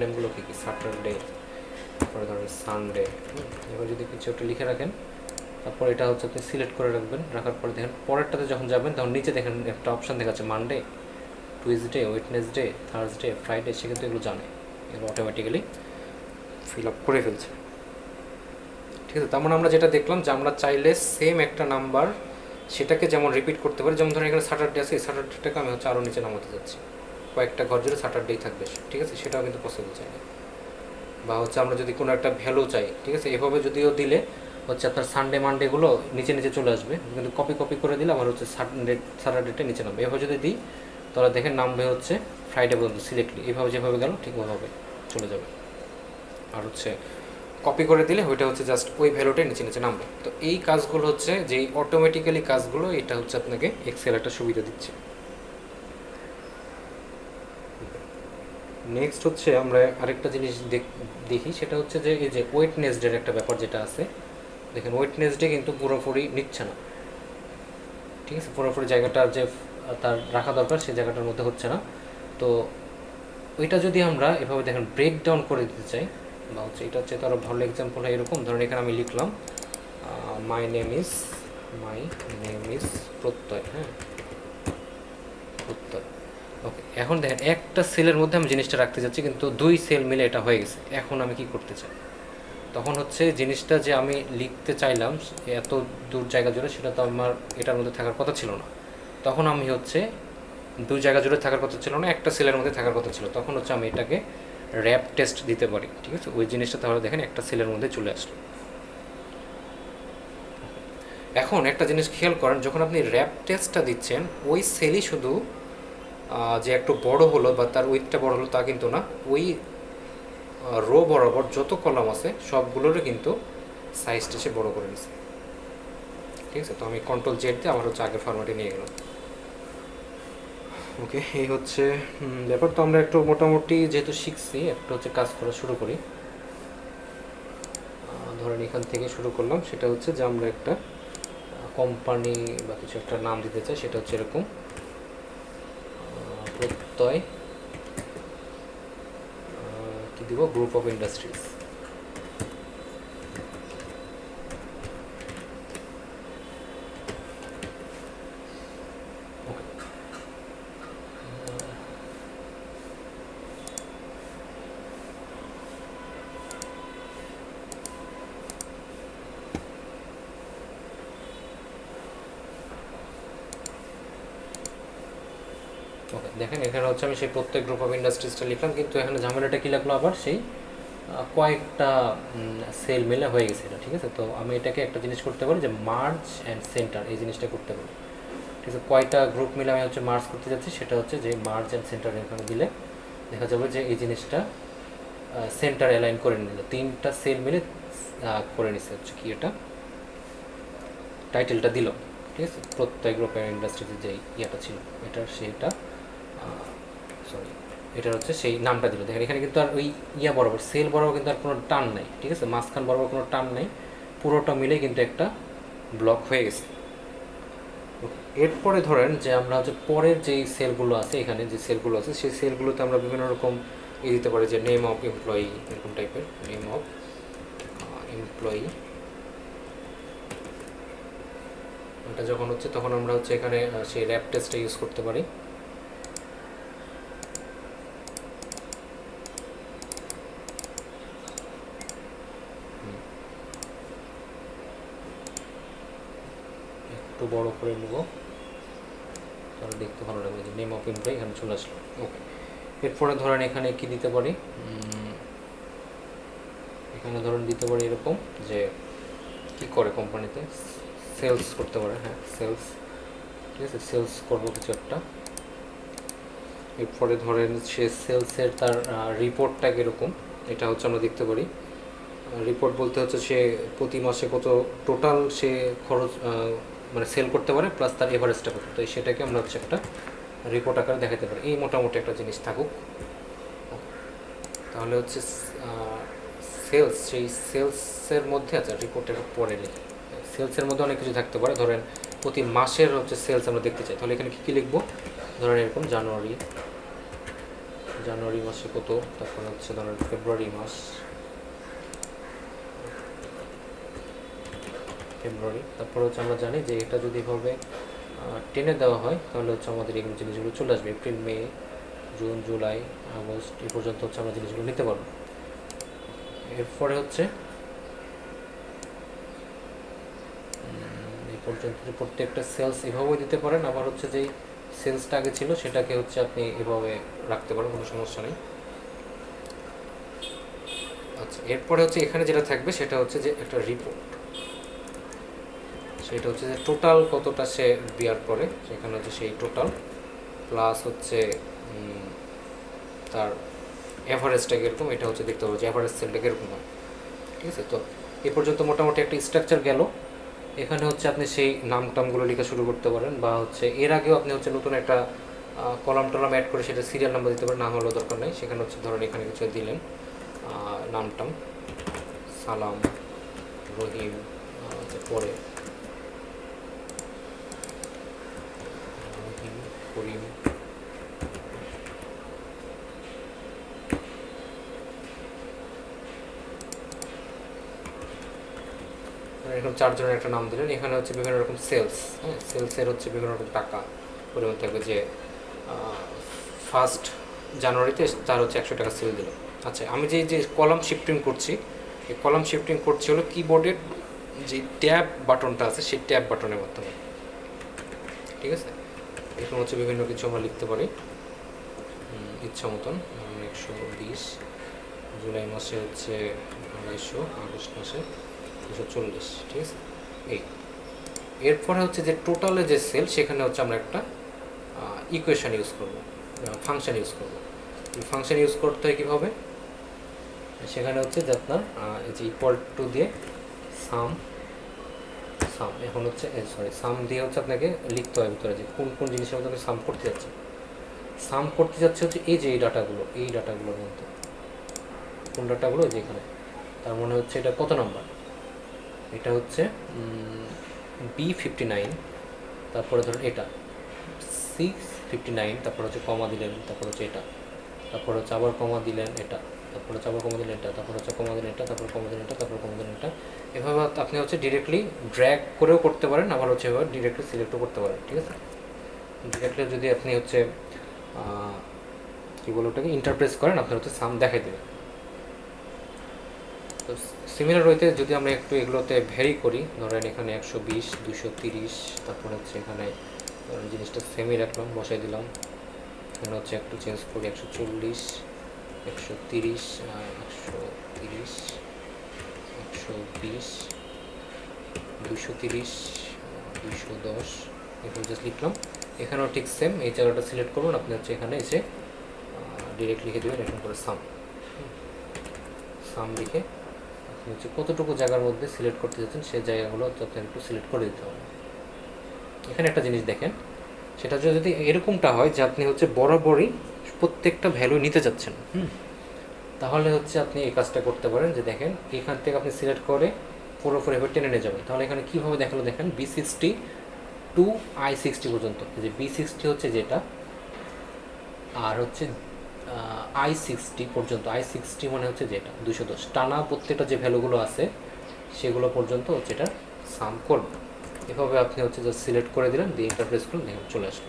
নেমগুলো কী কী, স্যাটারডে, তারপরে ধরেন সানডে। এবার যদি কিছু একটা লিখে রাখেন, তারপর এটা হচ্ছে আপনি সিলেক্ট করে রাখবেন, রাখার পরে দেখেন পরেরটাতে যখন যাবেন তখন নিচে দেখেন একটা অপশান দেখাচ্ছে Monday, Tuesday, Wednesday, Thursday, Friday. সে কিন্তু এগুলো জানে, এগুলো অটোমেটিক্যালি ফিল আপ করে ফেলছে। ঠিক আছে, তার মানে আমরা যেটা দেখলাম যে আমরা চাইলে সেম একটা নাম্বার সেটাকে যেমন রিপিট করতে পারি, যেমন ধরেন এখানে স্যাটারডে আছে, এই স্যাটারডেটাকে আমি হচ্ছে আরও নিচে নামাতে যাচ্ছি, কয়েকটা ঘর জুড়ে স্যাটারডেই থাকবে, ঠিক আছে, সেটাও কিন্তু পসিবল চাইলে। বা হচ্ছে আমরা যদি কোনো একটা ভ্যালু চাই, ঠিক আছে, এভাবে যদিও দিলে হচ্ছে আপনার সানডে মানডেগুলো নিচে নিচে চলে আসবে, কিন্তু কপি করে দিলে আবার হচ্ছে স্যাটারডেটা নিচে নামবে। এভাবে যদি দিই তাহলে দেখেন নামবে হচ্ছে ফ্রাইডে পর্যন্ত সিলেক্টলি, এইভাবে যেভাবে গেল ঠিক ওভাবে চলে যাবে। আর হচ্ছে কপি করে দিলে ওইটা হচ্ছে জাস্ট ওই ভ্যালুটাই নিচে নিচে নামবে। তো এই কাজগুলো হচ্ছে যেই অটোমেটিক্যালি কাজগুলো, এটা হচ্ছে আপনাকে এক্সেল একটা সুবিধা দিচ্ছে। নেক্সট হচ্ছে আমরা আরেকটা জিনিস দেখি, সেটা হচ্ছে যে এই যে ওয়েটনেসডের একটা ব্যাপার যেটা আছে, দেখেন ওয়েটনেসডে কিন্তু পুরোপুরি নিচ্ছে না, ঠিক আছে, পুরোপুরি জায়গাটা যে তার রাখা দরকার সেই জায়গাটার মধ্যে হচ্ছে না। তো ওইটা যদি আমরা এভাবে দেখেন ব্রেক ডাউন করে দিতে চাই, বা হচ্ছে এটা হচ্ছে তার ভালো এক্সাম্পল হয় এরকম, ধরুন এখানে আমি লিখলাম মাই নেম ইজ প্রত্যয়, হ্যাঁ, প্রত্যয়। ওকে, এখন দেখেন একটা সেলের মধ্যে আমি জিনিসটা রাখতে চাচ্ছি, কিন্তু 2 সেল মিলে এটা হয়ে গেছে। এখন আমি কি করতে চাই, তখন হচ্ছে জিনিসটা যে আমি লিখতে চাইলাম এত দূর জায়গা জুড়ে, সেটা তো আমার এটার মধ্যে থাকার কথা ছিল না। তখন আমি হচ্ছে 2 জায়গা জুড়ে থাকার কথা ছিল না, একটা সেলের মধ্যে থাকার কথা ছিল। তখন হচ্ছে আমি এটাকে র্যাপ টেস্ট দিতে পারি, ঠিক আছে, ওই জিনিসটা তাহলে দেখেন একটা সেলের মধ্যে চলে আসলো। এখন একটা জিনিস খেয়াল করেন, যখন আপনি র্যাপ টেস্টটা দিচ্ছেন ওই সেলই শুধু যে একটু বড় হলো বা তার উইথটা বড় হলো তা কিন্তু না, ওই রো বরাবর যত কলাম আছে সবগুলোরও কিন্তু সাইজটা সে বড় করে নিচ্ছে, ঠিক আছে। তো আমি কন্ট্রোল জেড দিয়ে আমার হচ্ছে আগের ফরম্যাটে নিয়ে গেলাম। ওকে, এই হচ্ছে ব্যাপার। তো আমরা একটু মোটামুটি যেহেতু শিখছি, একটা হচ্ছে কাজ করা শুরু করি। ধরেন এখান থেকে শুরু করলাম, সেটা হচ্ছে যে আমরা একটা কোম্পানি বা কিছু একটা নাম দিতে চাই, সেটা হচ্ছে এরকম প্রত্যয়, কি দিব, গ্রুপ অফ ইন্ডাস্ট্রিজ। ওকে, দেখেন এখানে হচ্ছে আমি সেই প্রত্যেক গ্রুপ অফ ইন্ডাস্ট্রিজটা লিখলাম, কিন্তু এখানে ঝামেলাটা কী লাগলো, আবার সেই কয়েকটা সেল মিলে হয়ে গেছে এটা, ঠিক আছে। তো আমি এটাকে একটা জিনিস করতে পারি যে মার্জ অ্যান্ড সেন্টার, এই জিনিসটা করতে পারি, ঠিক আছে। কয়টা গ্রুপ মিলে আমি হচ্ছে মার্জ করতে যাচ্ছি, সেটা হচ্ছে যে মার্জ অ্যান্ড সেন্টার এখানে দিলে দেখা যাবে যে এই জিনিসটা সেন্টার অ্যালাইন করে নিল, 3টা সেল মিলে করে নিচ্ছে হচ্ছে কি, এটা টাইটেলটা দিল, ঠিক আছে। প্রত্যেক গ্রুপ অফ ইন্ডাস্ট্রিজের যে ইয়েটা ছিল এটার সেটা সরি, এটা হচ্ছে সেই নামটা দিল। দেখেন এখানে কিন্তু আর ওই ইয়া বরাবর, সেল বরাবর কিন্তু আর কোনো টান নাই, ঠিক আছে, মাঝখান বরাবর কোনো টান নাই, পুরোটা মিলে কিন্তু একটা ব্লক হয়ে গেছে। এরপরে ধরেন যে আমরা হচ্ছে পরের যেই সেলগুলো আছে, এখানে যে সেলগুলো আছে সেই সেলগুলোতে আমরা বিভিন্ন রকম দিতে পারি, যে নেম অফ এমপ্লয়ি, এরকম টাইপের নেম অফ এমপ্লয়ি। এটা যখন হচ্ছে তখন আমরা হচ্ছে এখানে সেই র্যাপ টেস্টটা ইউজ করতে পারি। একটু বড় করে নেব তাহলে দেখতে ভালো লাগবে, যে নেম অফ এমপ্লয়ি এখানে চলে আসলো। ওকে, এরপরে ধরেন এখানে কি দিতে পারি, এখানে ধরেন দিতে পারি এরকম যে কি করে কোম্পানিতে সেলস করতে পারে, হ্যাঁ সেলস, ঠিক আছে, সেলস করবো কিছু একটা। এরপরে ধরেন সে সেলসের তার রিপোর্টটা কীরকম, এটা হচ্ছে আমরা দেখতে পারি। রিপোর্ট বলতে হচ্ছে সে প্রতি মাসে কত টোটাল সে খরচ মানে সেল করতে পারে, প্লাস তার এভারেজটা কত, তো সেটাকে আমরা হচ্ছে একটা রিপোর্ট আকারে দেখাতে পারি। এই মোটামুটি একটা জিনিস থাকুক, তাহলে হচ্ছে সেলস, সেই সেলসের মধ্যে আচ্ছা রিপোর্টের পরে লিখি, সেলসের মধ্যে অনেক কিছু থাকতে পারে। ধরেন প্রতি মাসের হচ্ছে সেলস আমরা দেখতে চাই, তাহলে এখানে কী কী লিখবো? ধরেন এরকম জানুয়ারি মাসে কত, তারপরে হচ্ছে ধরেন ফেব্রুয়ারি, তারপরে হচ্ছে আমরা জানি যে এটা যদি এভাবে টেনে দেওয়া হয় তাহলে হচ্ছে আমাদের এগুলো জিনিসগুলো চলে আসবে। এপ্রিল, মে, জুন, জুলাই, আগস্ট এই পর্যন্ত হচ্ছে আমরা জিনিসগুলো নিতে পারবো। এরপরে হচ্ছে এই পর্যন্ত যে প্রত্যেকটা সেলস এভাবেও দিতে পারেন, আবার হচ্ছে যেই সেলসটা আগে ছিল সেটাকে হচ্ছে আপনি এভাবে রাখতে পারেন, কোনো সমস্যা নেই। আচ্ছা, এরপরে হচ্ছে এখানে যেটা থাকবে সেটা হচ্ছে যে একটা রিপোর্ট, সেটা হচ্ছে যে টোটাল কতটা সে বিয়ার করে, সেখানে হচ্ছে সেই টোটাল প্লাস হচ্ছে তার অ্যাভারেজটা কীরকম, এটা হচ্ছে দেখতে হবে যে অ্যাভারেজ সেলটা কীরকম হয়। ঠিক আছে, তো এ পর্যন্ত মোটামুটি একটা স্ট্রাকচার গেল। এখানে হচ্ছে আপনি সেই নাম টামগুলো লেখা শুরু করতে পারেন, বা হচ্ছে এর আগেও আপনি হচ্ছে নতুন একটা কলাম টলাম অ্যাড করে সেটা সিরিয়াল নাম্বার দিতে পারেন, নাম হলেও দরকার নেই। সেখানে হচ্ছে ধরেন এখানে কিছু দিলেন, নামটাম সালাম, রহিম, পরে রহিম, করিম, এরকম চারজনের একটা নাম দিলেন। এখানে হচ্ছে বিভিন্ন রকম সেলস, হ্যাঁ, সেলসের হচ্ছে বিভিন্ন রকম টাকা পরিমাণ থাকবে, যে 1 জানুয়ারিতে তার হচ্ছে 100 টাকা সেল দিল। আচ্ছা, আমি যে কলাম শিফটিং করছি, এই কলাম শিফটিং করছি হলো কিবোর্ডের যে ট্যাব বাটনটা আছে সেই ট্যাব বাটনের মাধ্যমে। ঠিক আছে, এরকম হচ্ছে বিভিন্ন কিছু আমরা লিখতে পারি ইচ্ছা মতন। 120, জুলাই মাসে হচ্ছে 250, আগস্ট মাসে 240। ঠিক আছে, এই এরপরে হচ্ছে যে টোটালে যে সেল সেখানে হচ্ছে আমরা একটা ইকুয়েশন ইউজ করব, ফাংশন ইউজ করব। ফাংশন ইউজ করতে হয় কীভাবে? সেখানে হচ্ছে যে আপনার এই যে ইকুয়াল টু দিয়ে সাম এখন হচ্ছে সাম দিয়ে হচ্ছে আপনাকে লিখতে হয় ভিতরে যে কোন কোন জিনিসের মধ্যে সাম করতে যাচ্ছে। সাম করতে যাচ্ছে হচ্ছে এই যে এই ডাটাগুলোর মধ্যে কোন ডাটাগুলো যে এখানে, তার মানে হচ্ছে এটা কত নাম্বার, এটা হচ্ছে B59, তারপরে ধরুন এটা 659, তারপর হচ্ছে কমা দিলেন, তারপর হচ্ছে এটা, তারপর হচ্ছে আবার কমা দিলেন এটা, তারপর হচ্ছে আবার কমা দিলেন এটা, তারপর হচ্ছে কমা দিলেন এটা, তারপর কমা দিলেন এটা, তারপর কমা দিলেন এটা। এভাবে আপনি হচ্ছে ডিরেক্টলি ড্র্যাগ করেও করতে পারেন, আবার হচ্ছে এভাবে ডিরেক্টলি সিলেক্টও করতে পারেন। ঠিক আছে, ডিরেক্টলি যদি আপনি হচ্ছে কী বলে ওটাকে ইন্টারপ্রেস করেন, আপনার হচ্ছে সাম দেখাই দেবে। তো সিমিলার ওয়েতে যদি আমরা একটু এগুলোতে ভ্যারি করি, ধরেন এখানে 120, 230, তারপর হচ্ছে এখানে ধরেন জিনিসটা সেমই রাখলাম, বসাই দিলাম। এখানে হচ্ছে একটু চেঞ্জ করি 140, 130, 130, 120, 230, 210, এগুলো জাস্ট লিখলাম। এখানেও ঠিক সেম, এই জায়গাটা সিলেক্ট করুন, আপনি হচ্ছে এখানে এসে ডিরেক্ট লিখে দেবেন এরকম করে সাম লিখে আপনি হচ্ছে কতটুকু জায়গার মধ্যে সিলেক্ট করতে যাচ্ছেন সেই জায়গাগুলো হচ্ছে আপনার একটু সিলেক্ট করে দিতে হবে। এখানে একটা জিনিস দেখেন, সেটা যদি এরকমটা হয় যে আপনি হচ্ছে বরাবরই প্রত্যেকটা ভ্যালু নিতে যাচ্ছেন, তাহলে হচ্ছে আপনি এই কাজটা করতে পারেন যে দেখেন এখান থেকে আপনি সিলেক্ট করে পুরোপুরি এভাবে টেনে নিয়ে যাবেন। তাহলে এখানে কীভাবে দেখালো দেখেন, B60 to I60 পর্যন্ত, যে B60 হচ্ছে যেটা, আর হচ্ছে I60 পর্যন্ত, I60 মানে হচ্ছে যেটা 210 টানা প্রত্যেকটা যে ভ্যালুগুলো আছে সেগুলো পর্যন্ত হচ্ছে এটা সাম করবে। এভাবে আপনি হচ্ছে জাস্ট সিলেক্ট করে দিলেন, দিয়ে ইন্টারপ্রেস করুন, দেখুন চলে আসলো।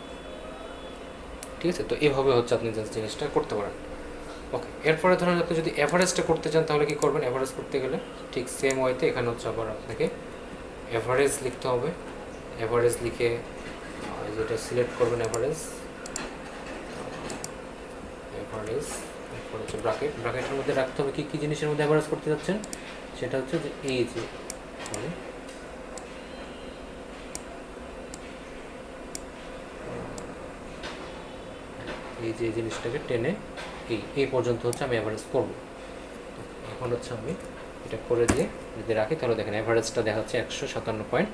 ঠিক আছে, তো এভাবে হচ্ছে আপনি জাস্ট জিনিসটা করতে পারেন। ওকে, এরপরে ধরেন আপনি যদি অ্যাভারেজটা করতে চান তাহলে কী করবেন? অ্যাভারেজ করতে গেলে ঠিক সেম ওয়েতে এখানে হচ্ছে আবার আপনাকে অ্যাভারেজ লিখতে হবে। অ্যাভারেজ লিখে যেটা সিলেক্ট করবেন অ্যাভারেজ, এরপর হচ্ছে ব্র্যাকেটের মধ্যে রাখতে হবে কী জিনিসের মধ্যে অ্যাভারেজ করতে যাচ্ছেন, সেটা হচ্ছে যে এই যে এই যে জিনিসটাকে টেনে এই পর্যন্ত হচ্ছে আমি অ্যাভারেজ করব। এখন হচ্ছে আমি এটা করে দিয়ে যদি রাখি তাহলে দেখেন অ্যাভারেজটা দেখা যাচ্ছে 157.5।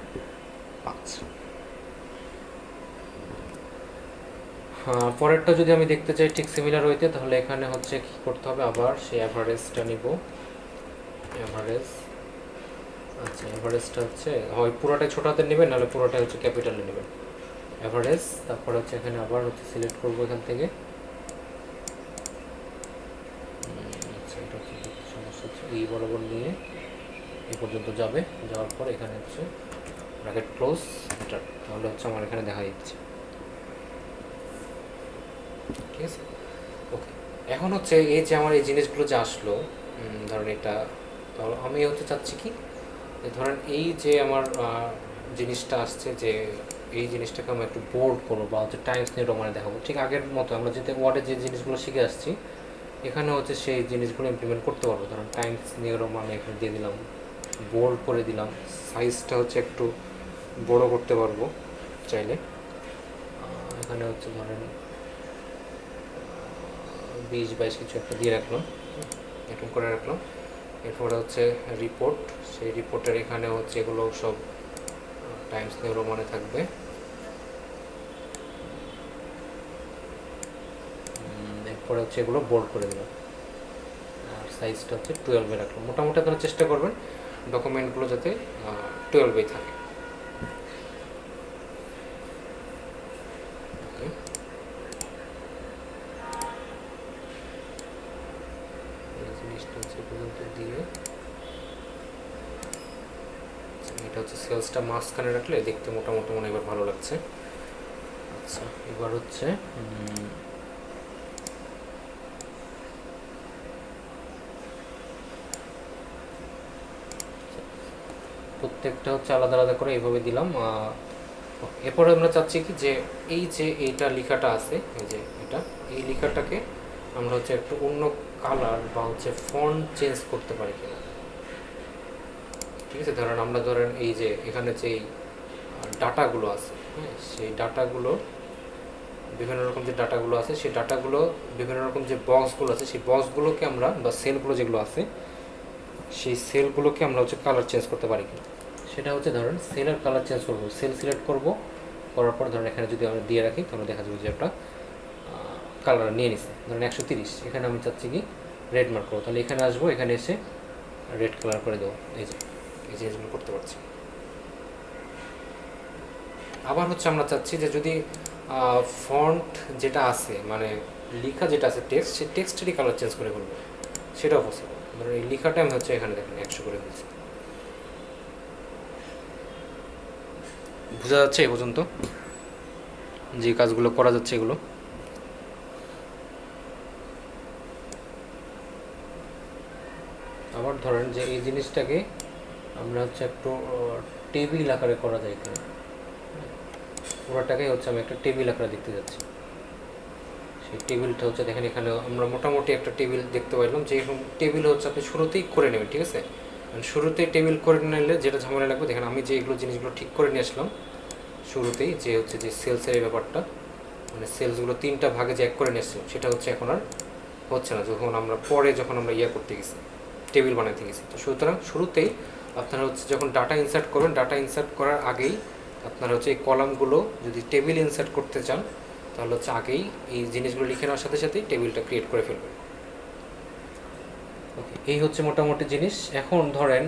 পরেরটা যদি আমি দেখতে চাই ঠিক সিমিলার ওয়েতে, তাহলে এখানে হচ্ছে কী করতে হবে, আবার সেই অ্যাভারেজটা নিব, এভারেজ। আচ্ছা, এভারেজটা হচ্ছে হয় পুরোটাই ছোট হাতের নেবেন, নাহলে পুরোটাই হচ্ছে ক্যাপিটালে নেবেন। এভারেজ, তারপর হচ্ছে এখানে আবার হচ্ছে সিলেক্ট করবো এখান থেকে। আচ্ছা, এটা হচ্ছে সমস্যা হচ্ছে এই বরাবর নিয়ে এই পর্যন্ত যাবে, যাওয়ার পর এখানে হচ্ছে ব্র্যাকেট ক্লোজ এন্টার, তাহলে হচ্ছে আমার এখানে দেখা দিচ্ছে। ঠিক আছে, ওকে। এখন হচ্ছে এই যে আমার এই জিনিসগুলো যে আসলো, ধরেন এটা, তাহলে আমি হচ্ছে চাচ্ছি কি, যে ধরেন এই যে আমার জিনিসটা আসছে, যে এই জিনিসটাকে আমি একটু বোল্ড করবো বা হচ্ছে টাইমস নিউ রোমানে দেখাবো, ঠিক আগের মতো আমরা যেতে ওয়ার্ডে যে জিনিসগুলো শিখে আসছি এখানে হচ্ছে সেই জিনিসগুলো ইমপ্লিমেন্ট করতে পারবো। ধরেন টাইমস নিউ রোমানে এখানে দিয়ে দিলাম, বোল্ড করে দিলাম, সাইজটা হচ্ছে একটু বড় করতে পারবো চাইলে। এখানে হচ্ছে ধরেন 20-22 কিছু একটা দিয়ে রাখলাম, এরকম করে রাখলাম। এরপরে হচ্ছে রিপোর্ট, সেই রিপোর্টের এখানে হচ্ছে এগুলো সব টাইমস নিউ রোমানে থাকবে। এরপরে হচ্ছে এগুলো বোল্ড করে দিলাম, আর সাইজটা হচ্ছে 12 রাখলাম। মোটামুটি আপনারা চেষ্টা করবেন ডকুমেন্টগুলো যাতে 12 থাকে। জিনিসটা হচ্ছে পর্যন্ত দিয়ে, এটা হচ্ছে সেলসটা মাঝখানে রাখলে দেখতে মোটামুটি মনে এবার ভালো লাগছে। আচ্ছা, এবার হচ্ছে প্রত্যেকটা হচ্ছে আলাদা আলাদা করে এইভাবে দিলাম। এরপরে আমরা চাচ্ছি কি, যে এই যে এইটা লেখাটা আছে, এই যে এটা, এই লেখাটাকে আমরা হচ্ছে একটু অন্য কালার বা হচ্ছে ফন্ট চেঞ্জ করতে পারি কিনা। ঠিক আছে, ধরেন এই যে এখানে যে ডাটাগুলো আছে, হ্যাঁ, সেই ডাটাগুলো বিভিন্ন রকম যে ডাটাগুলো আছে, সেই ডাটাগুলো বিভিন্ন রকম যে বক্সগুলো আছে, সেই বক্সগুলোকে আমরা বা সেলগুলো যেগুলো আছে সেই সেলগুলোকে আমরা হচ্ছে কালার চেঞ্জ করতে পারি কিনা। সেটা হচ্ছে ধরেন সেলের কালার চেঞ্জ করবো, সেল সিলেক্ট করব, করার পর ধরেন এখানে যদি আমরা দিয়ে রাখি তাহলে দেখা যাবে যে একটা কালার নিয়ে নিছে। ধরেন 130, এখানে আমি চাচ্ছি কি রেড মার্ক করবো, তাহলে এখানে আসবো, এখানে এসে রেড কালার করে দেবো। এই যে এই জিনিসগুলো করতে পারছি। আবার হচ্ছে আমরা চাচ্ছি যে যদি ফন্ট যেটা আছে, মানে লেখা যেটা আছে টেক্সট, সেই টেক্সটেরই কালার চেঞ্জ করে ফেলবো, সেটাও পসিবল। ধরুন এই লেখাটা আমি হচ্ছে এখানে দেখেন 100 করে ফেলছি। বোঝা যাচ্ছে এ পর্যন্ত যে কাজগুলো করা যাচ্ছে এগুলো? আবার ধরেন যে এই জিনিসটাকে আমরা হচ্ছে একটু টেবিল আকারে করা যায় এখানে, পুরোটাকে হচ্ছে আমি একটা টেবিল আকারে দেখতে যাচ্ছি। সেই টেবিলটা হচ্ছে দেখেন এখানে আমরা মোটামুটি একটা টেবিল দেখতে পাইলাম, যে এরকম টেবিল হচ্ছে আপনি শুরুতেই করে নেবেন। ঠিক আছে, শুরুতেই টেবিল করে নিলে যেটা ঝামেলা লাগবে, দেখেন আমি যে এগুলো জিনিসগুলো ঠিক করে নিয়ে আসলাম শুরুতেই, যে হচ্ছে যে সেলসের এই ব্যাপারটা, মানে সেলসগুলো 3টা ভাগে যে এক করে নিয়ে আসছিলাম, সেটা হচ্ছে এখন আর হচ্ছে না যখন আমরা ইয়ে করতে গেছি, টেবিল বানাতে গেছি। তো সুতরাং শুরুতেই আপনারা হচ্ছে যখন ডাটা ইনসার্ট করবেন, ডাটা ইনসার্ট করার আগেই আপনারা হচ্ছে এই কলামগুলো যদি টেবিল ইনসার্ট করতে চান, তাহলে হচ্ছে আগেই এই জিনিসগুলো লিখে নেওয়ার সাথে সাথেই টেবিলটা ক্রিয়েট করে ফেলবেন। ওকে, এই হচ্ছে মোটামুটি জিনিস। এখন ধরেন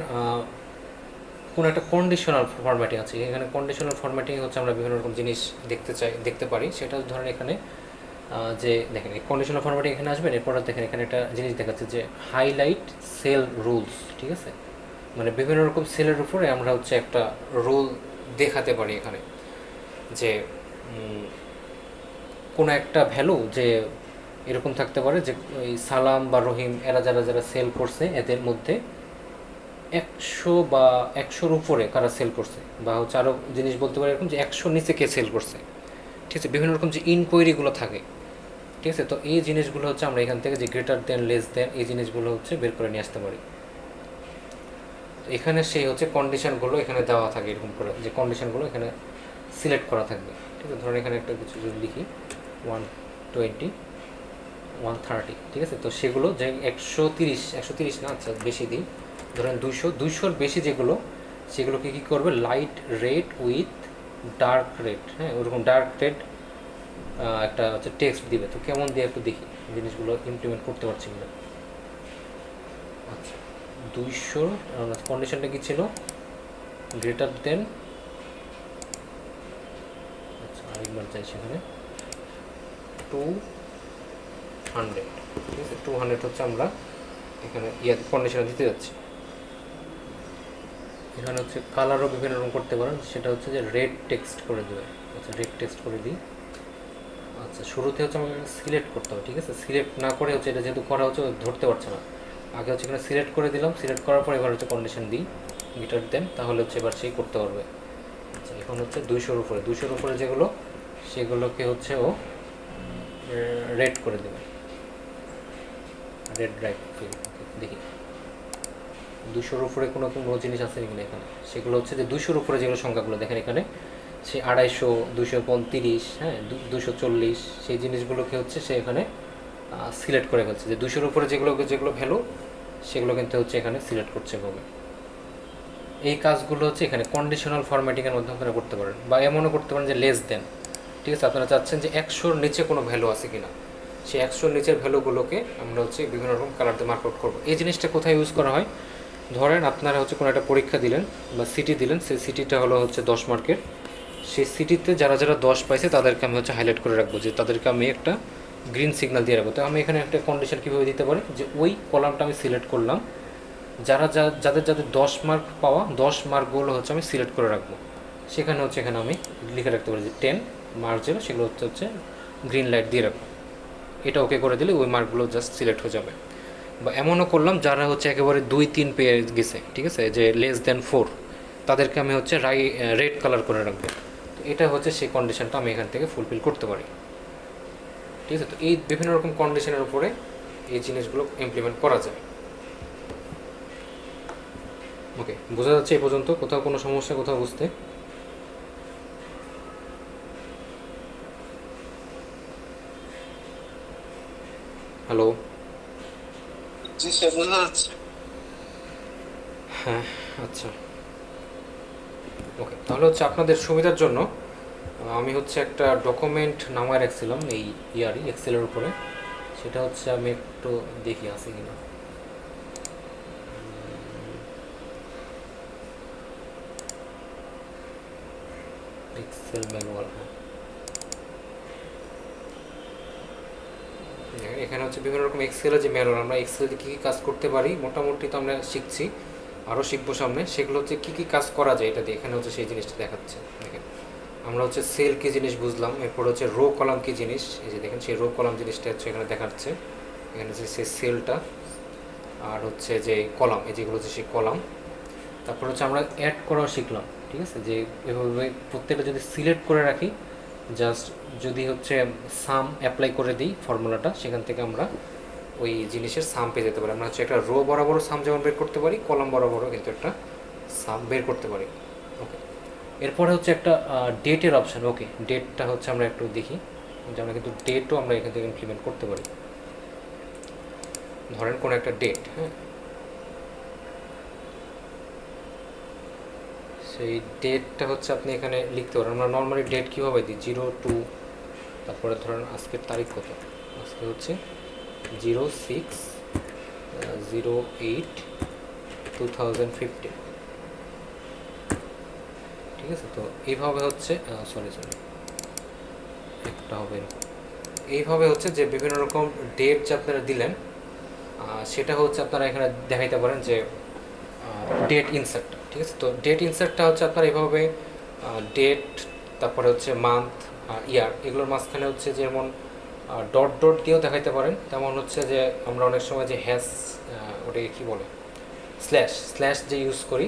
কোনো একটা কন্ডিশনাল ফরম্যাটিং আছে, এখানে কন্ডিশনাল ফরম্যাটিং হচ্ছে আমরা বিভিন্ন রকম জিনিস দেখতে পারি। সেটা ধরেন এখানে যে দেখেন এই কন্ডিশনাল ফরম্যাটিং এখানে আসবেন, এরপর দেখেন এখানে একটা জিনিস দেখাচ্ছে যে হাইলাইট সেল রুলস। ঠিক আছে, মানে বিভিন্ন রকম সেলের উপরে আমরা হচ্ছে একটা রুল দেখাতে পারি এখানে, যে কোনো একটা ভ্যালু যে এরকম থাকতে পারে যে ওই সালাম বা রহিম এরা যারা যারা সেল করছে এদের মধ্যে 100 বা 100-র উপরে কারা সেল করছে, বা হচ্ছে আরও জিনিস বলতে পারে এরকম যে 100 নিচে কে সেল করছে। ঠিক আছে, বিভিন্ন রকম যে ইনকোয়ারিগুলো থাকে। ঠিক আছে, তো এই জিনিসগুলো হচ্ছে আমরা এখান থেকে যে গ্রেটার দেন লেস দেন এই জিনিসগুলো হচ্ছে বের করে নিয়ে আসতে পারি। এখানে সেই হচ্ছে কন্ডিশনগুলো এখানে দেওয়া থাকে এরকম করে, যে কন্ডিশনগুলো এখানে সিলেক্ট করা থাকবে। ঠিক আছে, ধরুন এখানে একটা কিছু যদি লিখি 120 130, ঠিক আছে, তো সেগুলো যে 130 না, আচ্ছা বেশি দিই, ধরেন 200-200-র বেশি যেগুলো, সেগুলোকে কী করবে, light red with dark red, হ্যাঁ ওরকম ডার্ক রেড একটা হচ্ছে টেক্সট দিবে। তো কেমন দিয়ে একটু দেখি জিনিসগুলো ইমপ্লিমেন্ট করতে পারছি কিনা। আচ্ছা, 200, কন্ডিশনটা কি ছিল, গ্রেটার দেন, আচ্ছা আরেকবার যাই সেখানে, 200, ঠিক আছে, 200 হচ্ছে আমরা এখানে কন্ডিশনে দিতে যাচ্ছি। এখানে হচ্ছে কালারও বিভিন্ন রকম করতে পারেন, সেটা হচ্ছে যে রেড টেক্সট করে দেবে। আচ্ছা রেড টেক্সট করে দিই। আচ্ছা শুরুতে হচ্ছে আমাকে সিলেক্ট করতে হবে, ঠিক আছে, সিলেক্ট না করে হচ্ছে এটা যেহেতু করা হচ্ছে ধরতে পারছে না, আগে হচ্ছে এখানে সিলেক্ট করে দিলাম, সিলেক্ট করার পর এবার হচ্ছে কন্ডিশন দিই গিটার দেন, তাহলে হচ্ছে এবার সেই করতে পারবে। আচ্ছা এখন হচ্ছে 200-র উপরে যেগুলো সেগুলোকে হচ্ছে ও রেড করে দেবে, রেড ড্রাইভ ফিল। দেখি 200-র উপরে কোনো কোনো জিনিস আছে কিনা এখানে, সেগুলো হচ্ছে যে 200-র উপরে যেগুলো সংখ্যাগুলো দেখেন এখানে, সে 250, 235, হ্যাঁ 240, সেই জিনিসগুলোকে হচ্ছে সে এখানে সিলেক্ট করে ফেলছে, যে 200-র উপরে যেগুলো ভ্যালু সেগুলো কিন্তু হচ্ছে এখানে সিলেক্ট করছে এভাবে। এই কাজগুলো হচ্ছে এখানে কন্ডিশনাল ফরম্যাটিংয়ের মাধ্যমে আপনারা করতে পারেন, বা এমনও করতে পারেন যে লেস দেন, ঠিক আছে, আপনারা চাচ্ছেন যে 100-র নিচে কোনো ভ্যালু আছে কিনা, সেই 100-র নিচের ভ্যালুগুলোকে আমরা হচ্ছে বিভিন্ন রকম কালার দিয়ে মার্ক আউট করবো। এই জিনিসটা কোথায় ইউজ করা হয়, ধরেন আপনারা হচ্ছে কোনো একটা পরীক্ষা দিলেন বা সিটি দিলেন, সেই সিটিটা হলো হচ্ছে 10 মার্কের, সেই সিটিতে যারা যারা 10 পাইছে তাদেরকে আমি হচ্ছে হাইলাইট করে রাখবো, যে তাদেরকে আমি একটা গ্রিন সিগন্যাল দিয়ে রাখবো। তো আমি এখানে একটা কন্ডিশন কীভাবে দিতে পারি, যে ওই কলামটা আমি সিলেক্ট করলাম, যাদের যাদের 10 মার্ক পাওয়া, 10 মার্কগুলো হচ্ছে আমি সিলেক্ট করে রাখবো, সেখানে হচ্ছে এখানে আমি লিখে রাখতে পারি যে 10 মার্ক যেগুলো সেগুলো হচ্ছে গ্রিন লাইট দিয়ে রাখবো। এটা ওকে করে দিলে ওই মার্কগুলো জাস্ট সিলেক্ট হয়ে যাবে। বা এমনও করলাম যারা হচ্ছে একেবারে 2-3 পেয়ে গেছে, ঠিক আছে, যে লেস দেন 4, তাদেরকে আমি হচ্ছে রেড কালার করে রাখবো। তো এটা হচ্ছে সেই কন্ডিশনটা আমি এখান থেকে ফুলফিল করতে পারি, ঠিক আছে। তো এই বিভিন্ন রকম কন্ডিশনের উপরে এই জিনিসগুলো ইমপ্লিমেন্ট করা যায়। ওকে, বোঝা যাচ্ছে এই পর্যন্ত? কোথাও কোনো সমস্যা, কোথাও বুঝতে? হ্যালো? জি স্যার, বোঝা যাচ্ছে। হ্যাঁ আচ্ছা ওকে, তাহলে হচ্ছে আপনাদের সুবিধার জন্য আমি হচ্ছে একটা ডকুমেন্ট নামায় রাখছিলাম এই এক্সেলের উপরে, সেটা হচ্ছে আমি একটু দেখি আছে কিনা। এক্সেল ম্যানুয়াল, এখানে হচ্ছে বিভিন্ন রকম এক্সেলের যে ম্যানুয়াল, আমরা এক্সেলে কী কী কাজ করতে পারি মোটামুটি তো আমরা শিখছি, আরও শিখবো সামনে, সেগুলো হচ্ছে কী কী কাজ করা যায় এটা দিয়ে এখানে হচ্ছে সেই জিনিসটা দেখাচ্ছে। দেখেন আমরা হচ্ছে সেল কী জিনিস বুঝলাম, এরপর হচ্ছে রো কলাম কী জিনিস, এই যে দেখেন সেই রো কলাম জিনিসটা হচ্ছে এখানে দেখাচ্ছে, এখানে হচ্ছে সেই সেলটা, আর হচ্ছে যে কলাম, এই যেগুলো হচ্ছে সেই কলাম। তারপর হচ্ছে আমরা অ্যাড করাও শিখলাম, ঠিক আছে, যে এভাবে প্রত্যেকটা যদি সিলেক্ট করে রাখি, জাস্ট যদি হচ্ছে সাম অ্যাপ্লাই করে দিই ফর্মুলাটা, সেখান থেকে আমরা ওই জিনিসের সাম পেয়ে যেতে পারি। আমরা হচ্ছে একটা রো বরাবর সাম যেমন বের করতে পারি, কলাম বরাবরও কিন্তু একটা সাম বের করতে পারি। ওকে, এরপরে হচ্ছে একটা ডেটের অপশান। ওকে, ডেটটা হচ্ছে আমরা একটু দেখি, যে আমরা কিন্তু ডেটও আমরা এখান থেকে ইমপ্লিমেন্ট করতে পারি। ধরেন কোনো একটা ডেট, হ্যাঁ, সেই ডেটটা হচ্ছে আপনি এখানে লিখতে পারেন। আমরা নর্মালি ডেট কীভাবে দিই, 02, তারপরে ধরেন আজকের তারিখ কত, আজকে হচ্ছে 06/08/2015, ঠিক আছে। তো এইভাবে হচ্ছে সরি একটা হবে এরকম, এইভাবে হচ্ছে যে বিভিন্ন রকম ডেট যে আপনারা দিলেন, সেটা হচ্ছে আপনারা এখানে দেখাইতে পারেন যে ডেট ইনসার্টটা, ঠিক আছে। তো ডেট ইনসার্টটা হচ্ছে আপনারা এইভাবে ডেট, তারপরে হচ্ছে মান্থ আর ইয়ার, এগুলোর মাঝখানে হচ্ছে যেমন ডট ডট দিয়েও দেখাইতে পারেন, তেমন হচ্ছে যে আমরা অনেক সময় যে হ্যাশ, ওটাকে কী বলে, স্ল্যাশ যে ইউজ করি,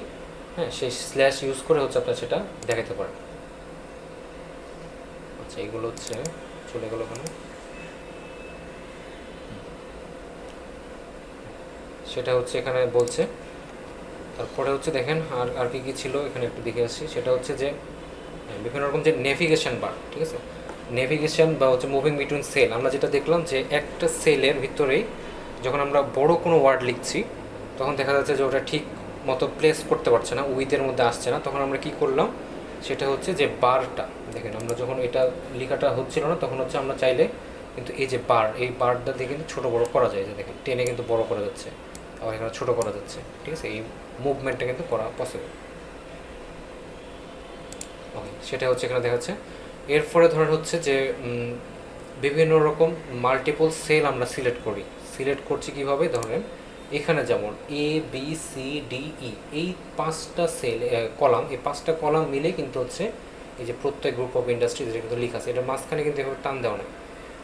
হ্যাঁ, সেই স্ল্যাশ ইউজ করে হচ্ছে আপনারা সেটা দেখাতে পারেন। আচ্ছা এইগুলো হচ্ছে চলে গেল ওখানে, সেটা হচ্ছে এখানে বলছে। তারপরে হচ্ছে দেখেন আর কি কী ছিল এখানে একটু দেখে আসছি, সেটা হচ্ছে যে বিভিন্ন রকম যে নেভিগেশন বার, ঠিক আছে, নেভিগেশন বা হচ্ছে মুভিং বিটুইন সেল। আমরা যেটা দেখলাম যে একটা সেলের ভিতরেই যখন আমরা বড় কোনো ওয়ার্ড লিখছি, তখন দেখা যাচ্ছে যে ওটা ঠিক মতো প্লেস করতে পারছে না, উইথের মধ্যে আসছে না, তখন আমরা কি করলাম, সেটা হচ্ছে যে বারটা, দেখেন আমরা যখন এটা লেখাটা হচ্ছিল না, তখন হচ্ছে আমরা চাইলে কিন্তু এই যে বার, এই বারটা দিয়ে কিন্তু ছোটো বড়ো করা যায়, যে দেখেন টেনে কিন্তু বড় করা যাচ্ছে, আবার এখানে ছোটো করা যাচ্ছে, ঠিক আছে? এই মুভমেন্টটা কিন্তু করা পসিবল। ওকে, সেটা হচ্ছে এখানে দেখাচ্ছে। এরপরে ধরেন হচ্ছে যে বিভিন্ন রকম মাল্টিপল সেল আমরা সিলেক্ট করি। সিলেক্ট করছি কীভাবে? ধরেন এখানে যেমন A B C D E, এই 5টা সেল কলাম, এই 5টা কলাম মিলে কিন্তু হচ্ছে এই যে প্রত্যেক গ্রুপ অফ ইন্ডাস্ট্রি যেটা কিন্তু লেখা আছে, এটা মাঝখানে কিন্তু এভাবে টান দেওয়া নেই।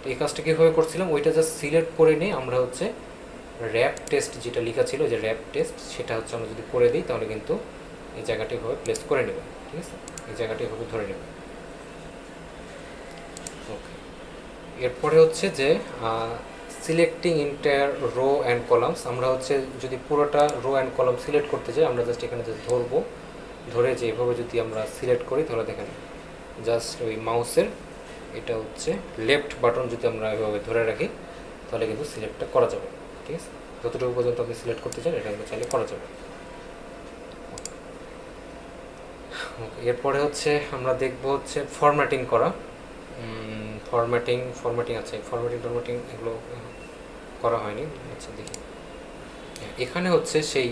তো এই কাজটা কীভাবে করছিলাম, ওইটা জাস্ট সিলেক্ট করে নিয়ে আমরা হচ্ছে র্যাপ টেস্ট যেটা লেখা ছিল, যে র্যাপ টেস্ট, সেটা হচ্ছে আমরা যদি করে দিই তাহলে কিন্তু এই জায়গাটি এভাবে প্লেস করে নেবে, ঠিক আছে? এই জায়গাটি এভাবে ধরে নেবে। ওকে, এরপরে হচ্ছে যে selecting entire rho and columns, আমরা হচ্ছে যদি পুরোটা রো অ্যান্ড কলাম সিলেক্ট করতে চাই, আমরা জাস্ট এখানে জাস্ট ধরবো, ধরে যে এভাবে যদি আমরা সিলেক্ট করি তাহলে দেখেন জাস্ট ওই মাউসের এটা হচ্ছে লেফট বাটন যদি আমরা এভাবে ধরে রাখি তাহলে কিন্তু সিলেক্টটা করা যাবে, ঠিক আছে? যতটুকু পর্যন্ত আপনি সিলেক্ট করতে চান এটা কিন্তু চাইলে করা যাবে। এরপরে হচ্ছে আমরা দেখব হচ্ছে ফরম্যাটিং করা। ফরম্যাটিং আছে, ফরম্যাটিং এগুলো করা হয়নি। আচ্ছা দেখি, এখানে হচ্ছে সেই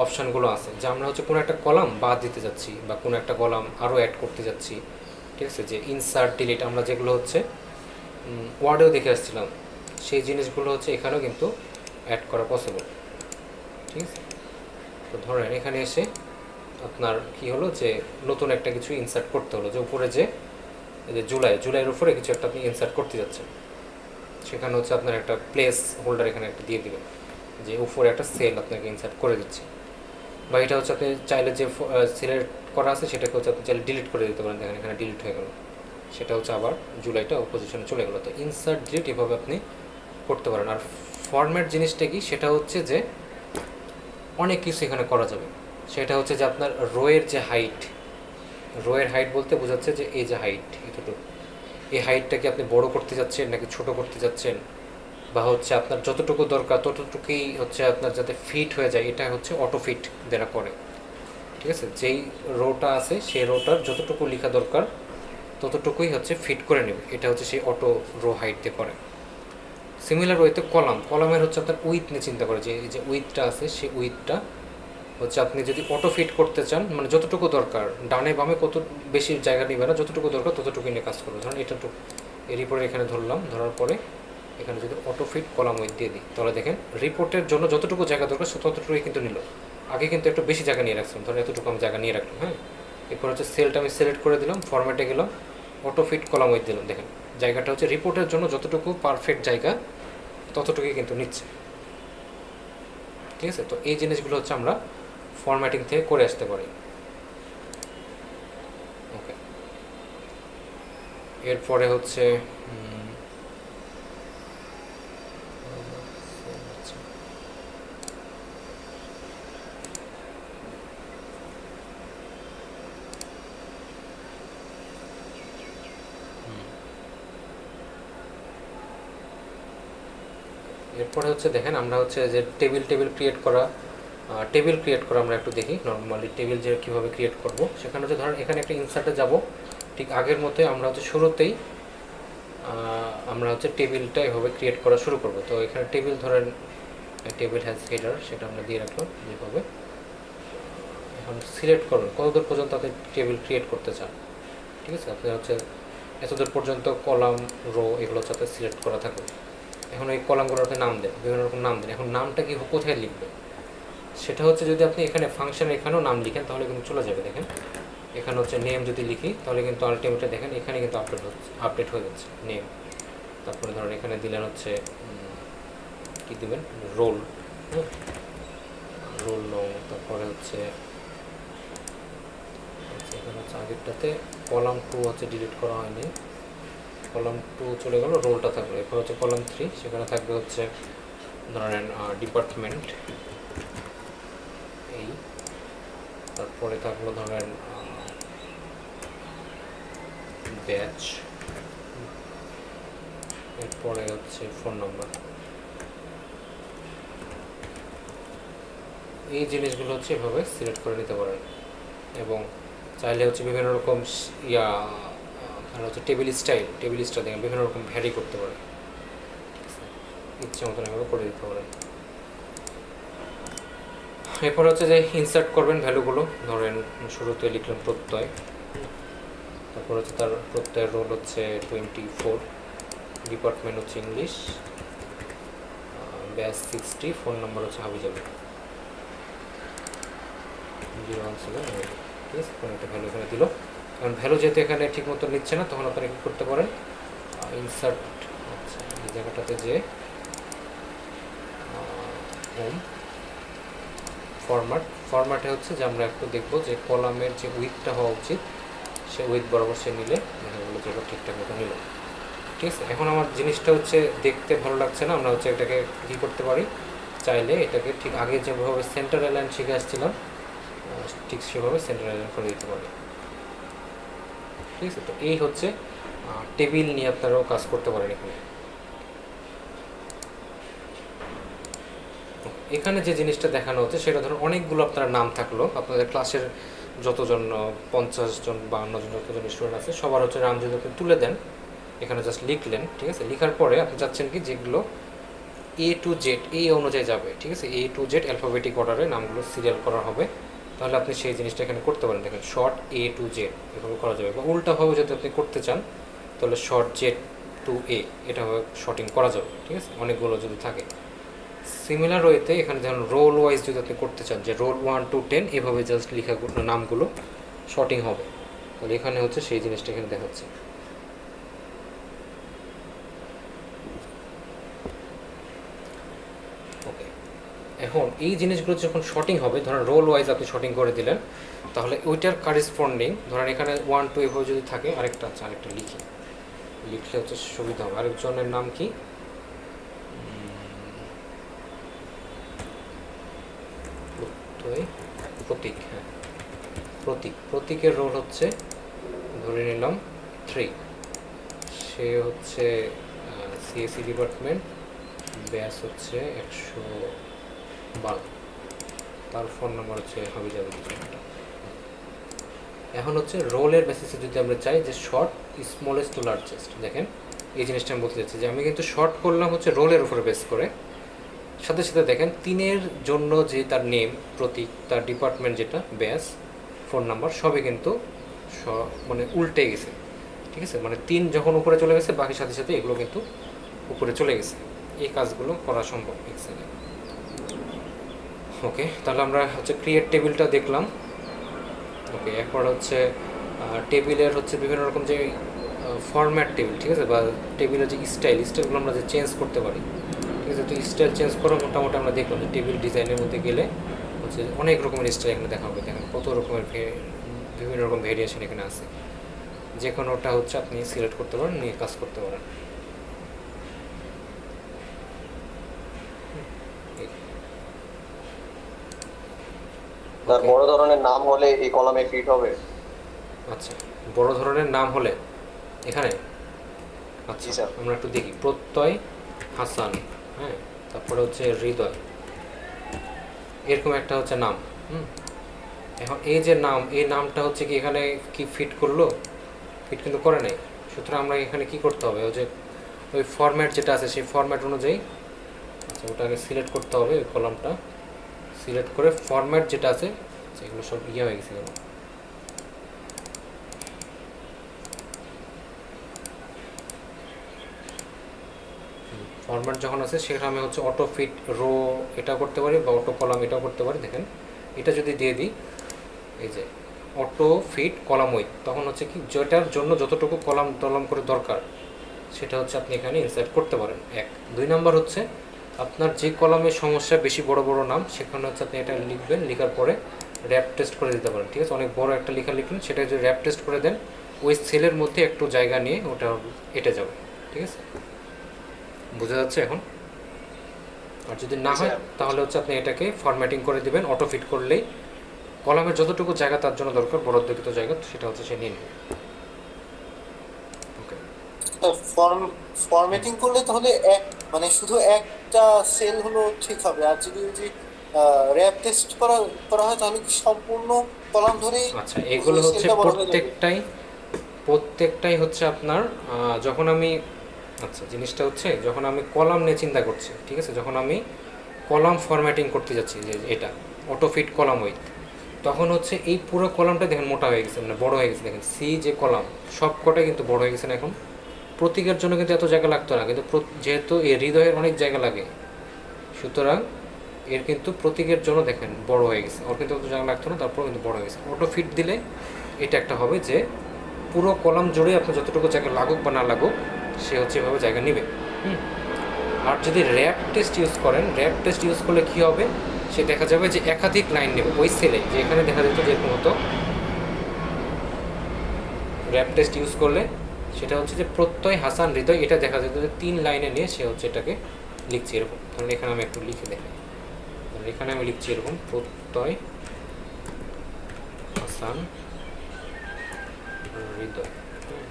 অপশানগুলো আছে যে আমরা হচ্ছে কোনো একটা কলাম বাদ দিতে যাচ্ছি বা কোনো একটা কলাম আরও অ্যাড করতে যাচ্ছি, ঠিক আছে? যে ইনসার্ট ডিলিট আমরা যেগুলো হচ্ছে ওয়ার্ডেও দেখে আসছিলাম, সেই জিনিসগুলো হচ্ছে এখানেও কিন্তু অ্যাড করা পসিবল, ঠিক আছে? তো ধরেন এখানে এসে আপনার কি হলো যে নতুন একটা কিছু ইনসার্ট করতে হলো, যে উপরে যে জুলাইয়ের উপরে কিছু একটা আপনি ইনসার্ট করতে যাচ্ছেন, সেখানে হচ্ছে আপনার একটা প্লেস হোল্ডার এখানে একটা দিয়ে দেবেন, যে উপরে একটা সেল আপনাকে ইনসার্ট করে দিচ্ছে। বা এটা হচ্ছে আপনি চাইলে যে সিলেক্ট করা আছে সেটাকে হচ্ছে আপনি চাইলে ডিলিট করে দিতে পারেন, দেখেন এখানে ডিলিট হয়ে গেল, সেটা হচ্ছে আবার জুলাইটা পজিশনে চলে গেলো। তো ইনসার্ট ডিলিট এভাবে আপনি করতে পারেন। আর ফরম্যাট জিনিসটা কি, সেটা হচ্ছে যে অনেক কিছু এখানে করা যাবে। সেটা হচ্ছে যে আপনার রোয়ের যে হাইট, রোয়ের হাইট বলতে বোঝাচ্ছে যে এই যে হাইট এতটুকু, এই হাইটটাকে আপনি বড় করতে যাচ্ছেন নাকি ছোট করতে যাচ্ছেন, বা হচ্ছে আপনার যতটুকু দরকার ততটুকুই হচ্ছে আপনার যাতে ফিট হয়ে যায়, এটা হচ্ছে অটো ফিট দেওয়া করে, ঠিক আছে? যেই রোটা আছে সেই রোটার যতটুকু লেখা দরকার ততটুকুই হচ্ছে ফিট করে নেবে, এটা হচ্ছে সেই অটো রো হাইট দিয়ে করে। সিমিলার ওয়েতে কলামের হচ্ছে আপনার উইথ নিয়ে চিন্তা করে, যে এই যে উইথটা আছে সেই উইথটা হচ্ছে আপনি যদি অটো ফিট করতে চান, মানে যতটুকু দরকার, ডানে বামে কত বেশি জায়গা নিবে না, যতটুকু দরকার ততটুকু নিয়ে কাজ করবে। ধরুন এটাটুকু এর পরে এখানে ধরলাম, ধরার পরে এখানে যদি অটো ফিট কলাম উইথ দিয়ে দিই তাহলে দেখেন রিপোর্টের জন্য যতটুকু জায়গা দরকার ততটুকুই কিন্তু নিল। আগে কিন্তু একটু বেশি জায়গা নিয়ে রাখছিলাম, ধরুন এতটুকু আমি জায়গা নিয়ে রাখলাম, হ্যাঁ। এরপর হচ্ছে সেলটা আমি সিলেক্ট করে দিলাম, ফরম্যাটে গেলাম, অটো ফিট কলাম উইথ দিলাম, দেখেন জায়গাটা হচ্ছে রিপোর্টের জন্য যতটুকু পারফেক্ট জায়গা ততটুকুই কিন্তু নিচ্ছে, ঠিক আছে? তো এই জিনিসগুলো হচ্ছে আমরা ফরম্যাটিং থেকে করে আসতে পারি। ওকে, এরপরে হচ্ছে এরপরে হচ্ছে দেখেন আমরা হচ্ছে যে টেবিল ক্রিয়েট করা আমরা একটু দেখি। নর্মালি টেবিল যে কীভাবে ক্রিয়েট করব, সেখানে হচ্ছে ধরেন এখানে একটা ইনসার্টে যাব, ঠিক আগের মতোই আমরা হচ্ছে শুরুতেই আমরা হচ্ছে টেবিলটা এভাবে ক্রিয়েট করা শুরু করব। তো এখানে টেবিল ধরেন টেবিল হ্যাজ হেডার, সেটা আমরা দিয়ে রাখলাম যেভাবে। এখন সিলেক্ট করুন কতদূর পর্যন্ত আপনি টেবিল ক্রিয়েট করতে চান, ঠিক আছে? আপনি হচ্ছে এতদূর পর্যন্ত কলাম রো এগুলো হচ্ছে আপনার সিলেক্ট করা থাকবে। এখন এই কলামগুলোতে নাম দেন, বিভিন্ন রকম নাম দেন। এখন নামটা কি কোথায় লিখবে, সেটা হচ্ছে যদি আপনি এখানে ফাংশন এখানেও নাম লিখেন তাহলে কিন্তু চলে যাবে। দেখেন এখানে হচ্ছে নেম যদি লিখি তাহলে কিন্তু আলটিমেটলি দেখেন এখানে কিন্তু আপডেট হয়ে যাচ্ছে নেম। তারপরে ধরেন এখানে দিলেন হচ্ছে কি দিবেন, রোল, রোল নং। তারপরে হচ্ছে এখানে হচ্ছে আগেরটাতে কলাম 2 হচ্ছে ডিলিট করা হয়নি, কলাম 2 চলে গেল, রোলটা থাকবে। এরপর হচ্ছে কলাম 3, সেখানে থাকবে হচ্ছে ধরেন ডিপার্টমেন্ট এই। তারপরে থাকলো ধরেন ব্যাচ, এরপরে হচ্ছে ফোন নাম্বার। এই জিনিসগুলো হচ্ছে এভাবে সিলেক্ট করে নিতে পারেন। এবং চাইলে হচ্ছে বিভিন্ন রকম আর হচ্ছে টেবিল স্টাইল দেখেন বিভিন্ন রকম ভ্যারি করতে পারে, ইচ্ছে মতন এভাবে করে দিতে পারেন। এরপর হচ্ছে যে ইনসার্ট করবেন ভ্যালুগুলো। ধরেন শুরুতে লিখলাম প্রত্যয়, তারপর হচ্ছে তার প্রত্যয়ের রোল হচ্ছে 24, ডিপার্টমেন্ট হচ্ছে ইংলিশ, ব্যাচ 60, ফোন নাম্বার হচ্ছে হাবিজাবি 017, ঠিক আছে। কোনো একটা ভ্যালু এখানে দিল। কারণ ভ্যালু যেহেতু এখানে ঠিক মতো নিচ্ছে না, তখন আপনারা কী করতে পারেন, ইনসার্ট, আচ্ছা এই জায়গাটাতে যে হোম ফরম্যাটে হচ্ছে যে আমরা একটু দেখবো যে কলামের যে উইথটা হওয়া উচিত, সে উইথ বরাবর সে নিলে দেখা গেলো যে ঠিকঠাক মতো নিল, ঠিক আছে। এখন আমার জিনিসটা হচ্ছে দেখতে ভালো লাগছে না, আমরা হচ্ছে এটাকে কী করতে পারি, চাইলে এটাকে ঠিক আগে যেভাবে সেন্টার অ্যালাইন শিখে আসছিলাম ঠিক সেভাবে সেন্টার অ্যালাইন করে দিতে পারি, ঠিক আছে। তো এই হচ্ছে টেবিল নিয়ে আপনারাও কাজ করতে পারেন এখানে। এখানে যে জিনিসটা দেখানো হচ্ছে সেটা ধরুন অনেকগুলো আপনার নাম থাকলো, আপনাদের ক্লাসের যতজন 50 জন 52 জন যতজন স্টুডেন্ট আছে সবার হচ্ছে নাম যদি আপনি তুলে দেন, এখানে জাস্ট লিখলেন, ঠিক আছে। লিখার পরে আপনি চাচ্ছেন কি যেগুলো A to Z এই অনুযায়ী যাবে, ঠিক আছে, A to Z অ্যালফাবেটিক অর্ডারে নামগুলো সিরিয়াল করা হবে, তাহলে আপনি সেই জিনিসটা এখানে করতে পারেন। দেখেন শর্ট A to Z এভাবে করা যাবে, বা উল্টাভাবে যদি আপনি করতে চান তাহলে শর্ট Z to A এটাভাবে শর্টিং করা যাবে, ঠিক আছে, অনেকগুলো যদি থাকে। সিমিলার ওয়েতে এখানে যেমন রোল ওয়াইজ যদি আপনি করতে চান যে রোল 1 to 10 এভাবে জাস্ট লেখা নামগুলো শর্টিং হবে, তাহলে এখানে হচ্ছে সেই জিনিসটা এখানে দেখাচ্ছে। ওকে, এখন এই জিনিসগুলো যখন শর্টিং হবে, ধরেন রোল ওয়াইজ আপনি শর্টিং করে দিলেন, তাহলে ওইটার কারেসপন্ডিং ধরেন এখানে 1 2 এভাবে যদি থাকে, আরেকটা লিখলে হচ্ছে সুবিধা হবে। আরেকজনের নাম কি, প্রতীক, হ্যাঁ প্রতীকের রোল হচ্ছে ধরে নিলাম 3, সে হচ্ছে সিএসসি ডিপার্টমেন্ট, ব্যাস হচ্ছে 112, তার ফোন নাম্বার হচ্ছে হাবিজাবি। এখন হচ্ছে রোলের বেসিসে যদি আমরা চাই যে শর্ট স্মলেস্ট টু লার্জেস্ট, দেখেন এই জিনিসটা আমি বলতে চাচ্ছি যে আমি কিন্তু শর্ট করলাম হচ্ছে রোলের উপরে বেস করে, সাথে সাথে দেখেন 3-এর জন্য যে তার নেম প্রতীক, তার ডিপার্টমেন্ট যেটা ব্যাস, ফোন নাম্বার সবই কিন্তু মানে উল্টে গেছে, ঠিক আছে। মানে 3 যখন উপরে চলে গেছে, বাকি সাথে সাথে এগুলো কিন্তু উপরে চলে গেছে। এই কাজগুলো করা সম্ভব এক্সেলে। ওকে, তাহলে আমরা হচ্ছে ক্রিয়েট টেবিলটা দেখলাম। ওকে, এরপর হচ্ছে টেবিলের হচ্ছে বিভিন্ন রকম যে ফরম্যাট টেবিল, ঠিক আছে, বা টেবিলের যে স্টাইলগুলো আমরা যে চেঞ্জ করতে পারি, ঠিক আছে। তো স্টাইল চেঞ্জ করা মোটামুটি আমরা দেখলাম যে টেবিল ডিজাইনের মধ্যে গেলে হচ্ছে অনেক রকমের স্টাইল এখানে দেখা হবে। দেখেন কত রকমের বিভিন্ন রকম ভেরিয়েশন এখানে আছে, যে কোনোটা হচ্ছে আপনি সিলেক্ট করতে পারেন, নিয়ে কাজ করতে পারেন। বড় ধরনের নাম হলে এই কলামে ফিট হবে। আচ্ছা, বড় ধরনের নাম হলে এখানে, আচ্ছা জি স্যার। আমরা একটু দেখি, প্রত্যয় হাসান, হ্যাঁ, তারপরে হচ্ছে হৃদয়, এরকম একটা হচ্ছে নাম। এখন এই যে নাম, এই নামটা হচ্ছে কি এখানে কি ফিট করলো, ফিট কিন্তু করে নাই। সুতরাং আমরা এখানে কি করতে হবে, ওই যে ওই ফরম্যাট যেটা আছে সেই ফরম্যাট অনুযায়ী, আচ্ছা ওটাকে সিলেক্ট করতে হবে, ওই কলামটা সিলেক্ট করে ফরম্যাট যেটা আছে সেগুলো সব হয়ে গেছে। ফরম্যাট যখন আছে সেখানে আমি হচ্ছে অটো ফিট রো এটা করতে পারি, বা অটো কলাম এটাও করতে পারি। দেখেন এটা যদি দিয়ে দিই, এই যে অটো ফিট কলাম উইথ, তখন হচ্ছে কি যেটার জন্য যতটুকু কলাম টলাম করে দরকার সেটা হচ্ছে আপনি এখানে ইনসার্ট করতে পারেন। 1 2 নাম্বার হচ্ছে আপনার যে কলামের সমস্যা বেশি বড় বড় নাম, সেখানে হচ্ছে আপনি এটা লিখবেন, লেখার পরে র্যাপ টেস্ট করে দিতে পারেন, ঠিক আছে। অনেক বড় একটা লেখা লিখলেন, সেটা যদি র্যাপ টেস্ট করে দেন, ওই সেলের মধ্যে একটু জায়গা নিয়ে ওটা এঁটে যাবে, ঠিক আছে। বোঝা যাচ্ছে এখন? আর যদি না হয় তাহলে হচ্ছে আপনি এটাকে ফরম্যাটিং করে দিবেন, অটো ফিট করলেই কলামের যতটুকু জায়গা তার জন্য দরকার, বরাদ্দকৃত জায়গা, সেটা হচ্ছে সে নিয়ে নেবে। ওকে, ফরম্যাটিং করলে তাহলে মানে শুধু একটা সেল হলো ঠিক হবে, আর যদি র্যাপ টেস্ট করা হয় তাহলে কি সম্পূর্ণ কলাম ধরেই? আচ্ছা, এগুলো হচ্ছে প্রত্যেকটাই হচ্ছে আপনার যখন আমি, আচ্ছা জিনিসটা হচ্ছে যখন আমি কলাম নিয়ে চিন্তা করছি, ঠিক আছে, যখন আমি কলাম ফরম্যাটিং করতে যাচ্ছি যে এটা, অটো ফিট কলাম উইথ, তখন হচ্ছে এই পুরো কলামটা দেখেন মোটা হয়ে গেছে, মানে বড় হয়ে গেছে। দেখেন সি যে কলাম সব কটাই কিন্তু বড় হয়ে গেছে না এখন। প্রতীকের জন্য কিন্তু এত জায়গা লাগতো না, কিন্তু যেহেতু এই হৃদয়ের অনেক জায়গা লাগে, সুতরাং এর কিন্তু প্রতীকের জন্য দেখেন বড় হয়ে গেছে। ওর কিন্তু অত জায়গা লাগতো না, তারপর কিন্তু বড় হয়ে গেছে। অটো ফিট দিলে এটা একটা হবে যে পুরো কলাম জুড়ে আপনার যতটুকু জায়গা লাগুক বা না লাগুক সে হচ্ছে এভাবে জায়গা নেবে। আর যদি র্যাপ টেস্ট ইউজ করেন, র্যাপ টেস্ট ইউজ করলে কী হবে, সে দেখা যাবে যে একাধিক লাইন নেবে ওই সেলে, যে এখানে দেখা যেত যে এরকম হতো। র্যাপ টেস্ট ইউজ করলে সেটা হচ্ছে যে প্রত্যয় হাসান হৃদয়, এটা দেখা যেত যে 3 লাইনে নিয়ে সে হচ্ছে এটাকে লিখছে এরকম। কারণ এখানে আমি একটু লিখে দেখাই, এখানে আমি লিখছি এরকম প্রত্যয় হাসান হৃদয়।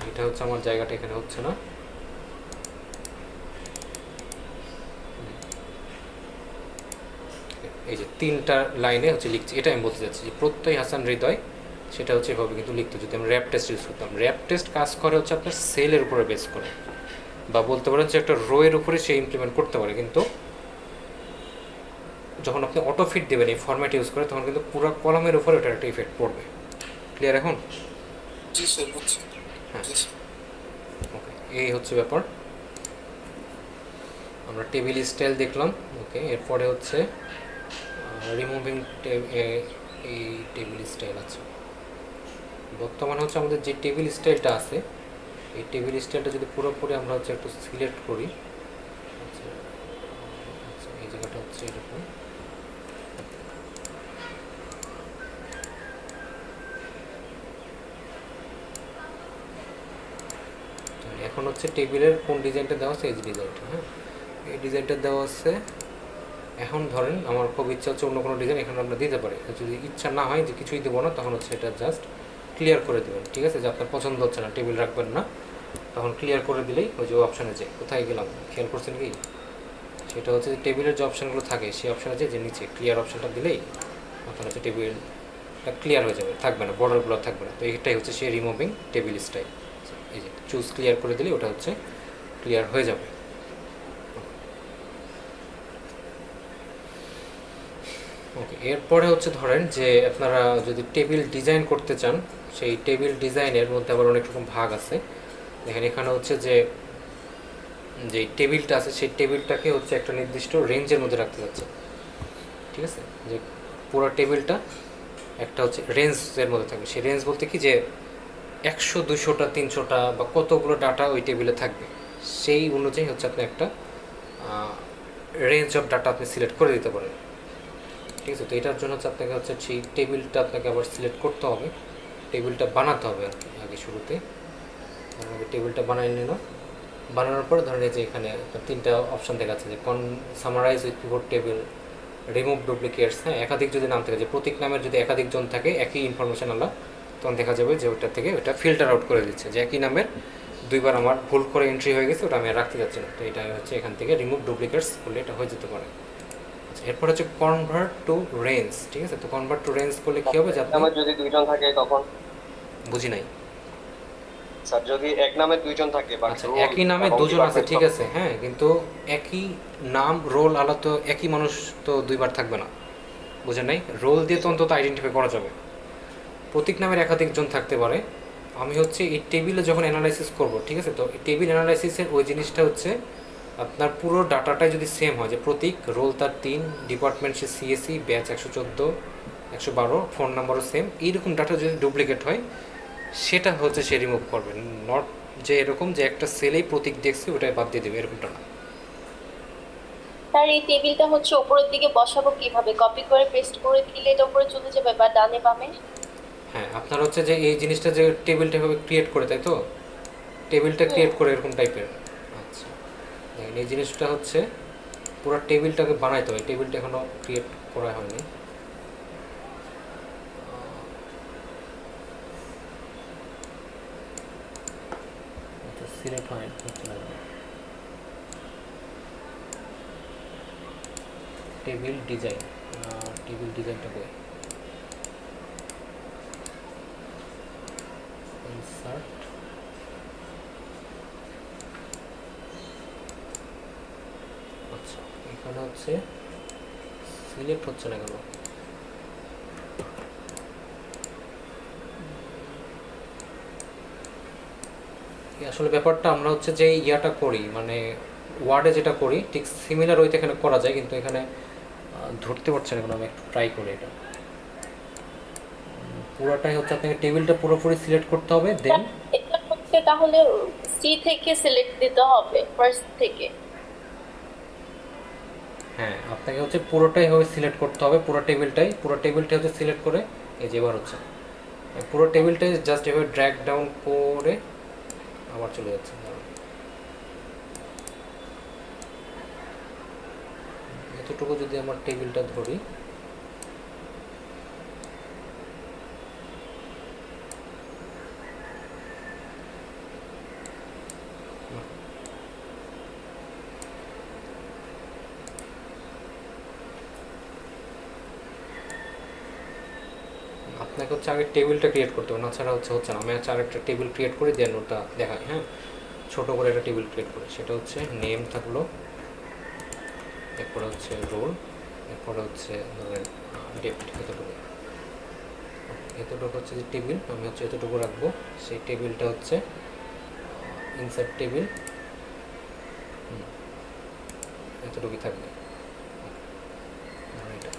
এটা হচ্ছে আমার জায়গাটা এখানে হচ্ছে না, এই যে 3টা লাইনে হচ্ছে লিখছি। এটা আমি বলতে চাচ্ছি যে প্রত্যয় হাসান হৃদয়, সেটা হচ্ছে এভাবে কিন্তু লিখতে যদি আমি র্যাপ টেস্ট ইউজ করতাম। র্যাপ টেস্ট কাজ করে হচ্ছে আপনার সেলের উপরে বেস করে, বা বলতে পারেন যে একটা রো এর উপরে সে ইমপ্লিমেন্ট করতে পারে। কিন্তু যখন আপনি অটো ফিট দেবেন এই ফরম্যাট ইউজ করে, তখন কিন্তু পুরো কলামের উপরে ওটার একটা ইফেক্ট পড়বে। ক্লিয়ার এখন? জি স্যার, বুঝছি। হ্যাঁ, জি স্যার। ওকে, এই হচ্ছে ব্যাপার। আমরা টেবিল স্টাইল দেখলাম। ওকে, এরপরে হচ্ছে রিমুভিং এই টেবিল স্টাইল আছে। বর্তমানে হচ্ছে আমাদের যে টেবিল স্টাইলটা আছে, এই টেবিল স্টাইলটা যদি পুরোপুরি আমরা হচ্ছে একটু সিলেক্ট করি, আচ্ছা আচ্ছা, এই জায়গাটা হচ্ছে এরকম। এখন হচ্ছে টেবিলের কোন ডিজাইনটা দেওয়া আছে, এই ডিজাইনটা, হ্যাঁ এই ডিজাইনটা দেওয়া আছে। এখন ধরেন আমার খুব ইচ্ছা হচ্ছে অন্য কোনো ডিজাইন এখানে আমরা দিতে পারি। যদি ইচ্ছা না হয় যে কিছুই দেবো না, তখন হচ্ছে এটা জাস্ট ক্লিয়ার করে দেবেন। ঠিক আছে, যে আপনার পছন্দ হচ্ছে না, টেবিল রাখবেন না, তখন ক্লিয়ার করে দিলেই ওই যে অপশানে যে কোথায় গেলাম খেয়াল করছেন কি, সেটা হচ্ছে যে টেবিলের যে অপশানগুলো থাকে সেই অপশানে যে নিচে ক্লিয়ার অপশানটা দিলেই আপনার হচ্ছে টেবিলটা ক্লিয়ার হয়ে যাবে, থাকবে না, বর্ডারগুলো থাকবে না। তো এইটাই হচ্ছে সেই রিমুভিং টেবিল স্টাইল। এই যে চুজ ক্লিয়ার করে দিলে ওটা হচ্ছে ক্লিয়ার হয়ে যাবে। ওকে, এরপরে হচ্ছে ধরেন যে আপনারা যদি টেবিল ডিজাইন করতে চান, সেই টেবিল ডিজাইনের মধ্যে আবার অনেক রকম ভাগ আছে। দেখেন এখানে হচ্ছে যে যে টেবিলটা আছে সেই টেবিলটাকে হচ্ছে একটা নির্দিষ্ট রেঞ্জের মধ্যে রাখতে যাচ্ছে। ঠিক আছে, যে পুরো টেবিলটা একটা হচ্ছে রেঞ্জের মধ্যে থাকবে। সেই রেঞ্জ বলতে কি যে 100, 200টা, 300টা বা কতগুলো ডাটা ওই টেবিলে থাকবে, সেই অনুযায়ী হচ্ছে আপনি একটা রেঞ্জ অফ ডাটা আপনি সিলেক্ট করে দিতে পারেন। ঠিক আছে, তো এটার জন্য হচ্ছে আপনাকে হচ্ছে সেই টেবিলটা আপনাকে আবার সিলেক্ট করতে হবে, টেবিলটা বানাতে হবে আর কি। আগে শুরুতে আগে টেবিলটা বানিয়ে নিল, বানানোর পরে ধরেন এই যে এখানে 3টা অপশান দেখাচ্ছে যে summarize with pivot table, remove duplicates. হ্যাঁ, একাধিক যদি নাম থাকে, যে প্রতীক নামের যদি একাধিক জন থাকে একই ইনফরমেশন আলা, তখন দেখা যাবে যে ওটা থেকে ওটা ফিল্টার আউট করে দিচ্ছে, যে একই নামের 2বার আমার ভুল করে এন্ট্রি হয়ে গেছে, ওটা আমি আর রাখতে যাচ্ছি না। তো এটা হচ্ছে এখান থেকে রিমুভ ডুপ্লিকেটস করলে এটা হয়ে যেতে পারে। এরপর হচ্ছে কনভার্ট টু রেঞ্জ। ঠিক আছে, তো কনভার্ট টু রেঞ্জ করলে কী হবে, যে নামে যদি 2জন থাকে তখন? বুঝি নাই স্যার যদি এক নামে 2জন থাকে, আচ্ছা একই নামে 2জন আছে, ঠিক আছে, হ্যাঁ, কিন্তু একই নাম রোল আলাদা, তো একই মানুষ তো 2বার থাকবে না, বুঝেন নাই? রোল দিয়ে তো অন্তত আইডেন্টিফাই করা যাবে। প্রতীক নামের একাধিক জন থাকতে পারে। আমি হচ্ছে এই টেবিলে যখন অ্যানালাইসিস করব, ঠিক আছে, তো টেবিল অ্যানালাইসিসের ওই জিনিসটা হচ্ছে আপনার পুরো ডাটাটাই যদি সেম হয়, যে প্রতীক, রোল তার 3, ডিপার্টমেন্ট সে সিএসি, ব্যাচ 114, 112, ফোন নাম্বারও সেম, এইরকম ডাটা যদি ডুপ্লিকেট হয় সেটা হচ্ছে সে রিমুভ করবে। নট যে এরকম যে একটা সেলেই প্রতীক দেখছে ওটাই বাদ দিয়ে দেবে, এরকমটা না। তার এই টেবিলটা হচ্ছে উপরের দিকে বসাবো কিভাবে? কপি করে পেস্ট করে দিলে এটা উপরে চলে যাবে বা ডানে বামে? হ্যাঁ, আপনার হচ্ছে যে এই জিনিসটা যে টেবিলটা এভাবে ক্রিয়েট করে, তাই তো টেবিলটা ক্রিয়েট করে এরকম টাইপের। আচ্ছা দেখেন, এই জিনিসটা হচ্ছে পুরো টেবিলটাকে বানাইতে হয়, টেবিলটা এখনও ক্রিয়েট করা হয়নি। সিলেক্ট হয় টেবিল ডিজাইন, টেবিল ডিজাইনটা কই, ইনসার্ট, আচ্ছা এখানে হচ্ছে সিলেক্ট হচ্ছে না কেন, আসলে ব্যাপারটা আমরা হচ্ছে যে ইয়াটা করি মানে ওয়ার্ডে যেটা করি ঠিক সিমিলার ওইতে এখানে করা যায়, কিন্তু এখানে ধরতে পারছে না, আমি একটু ট্রাই করি এটা। পুরোটাই হচ্ছে আপনাকে টেবিলটা পুরোপুরি সিলেক্ট করতে হবে, দেন এটা হচ্ছে তাহলে সি থেকে সিলেক্ট দিতে হবে ফার্স্ট থেকে। হ্যাঁ আপনাকে হচ্ছে পুরোটাই হবে সিলেক্ট করতে হবে, পুরো টেবিলটাই হচ্ছে সিলেক্ট করে এই যে এবার হচ্ছে পুরো টেবিলটাই জাস্ট এভাবে ড্র্যাগ ডাউন করে আবার চলে যাচ্ছে। এতটুকু যদি আমার টেবিলটা ধরি, আপনাকে হচ্ছে আগে টেবিলটা ক্রিয়েট করতে হবে, না ছাড়া হচ্ছে না। আমি হচ্ছে আরেকটা টেবিল ক্রিয়েট করে দেন ওটা দেখাই। হ্যাঁ, ছোটো করে একটা টেবিল ক্রিয়েট করে, সেটা হচ্ছে নেম থাকলো, এরপরে হচ্ছে রোল, এরপরে হচ্ছে ধরেন ডেট, এতটুকু হচ্ছে যে টেবিল আমি হচ্ছে এতটুকু রাখবো। সেই টেবিলটা হচ্ছে ইনসার্ট টেবিল, এতটুকুই থাকবে এটা।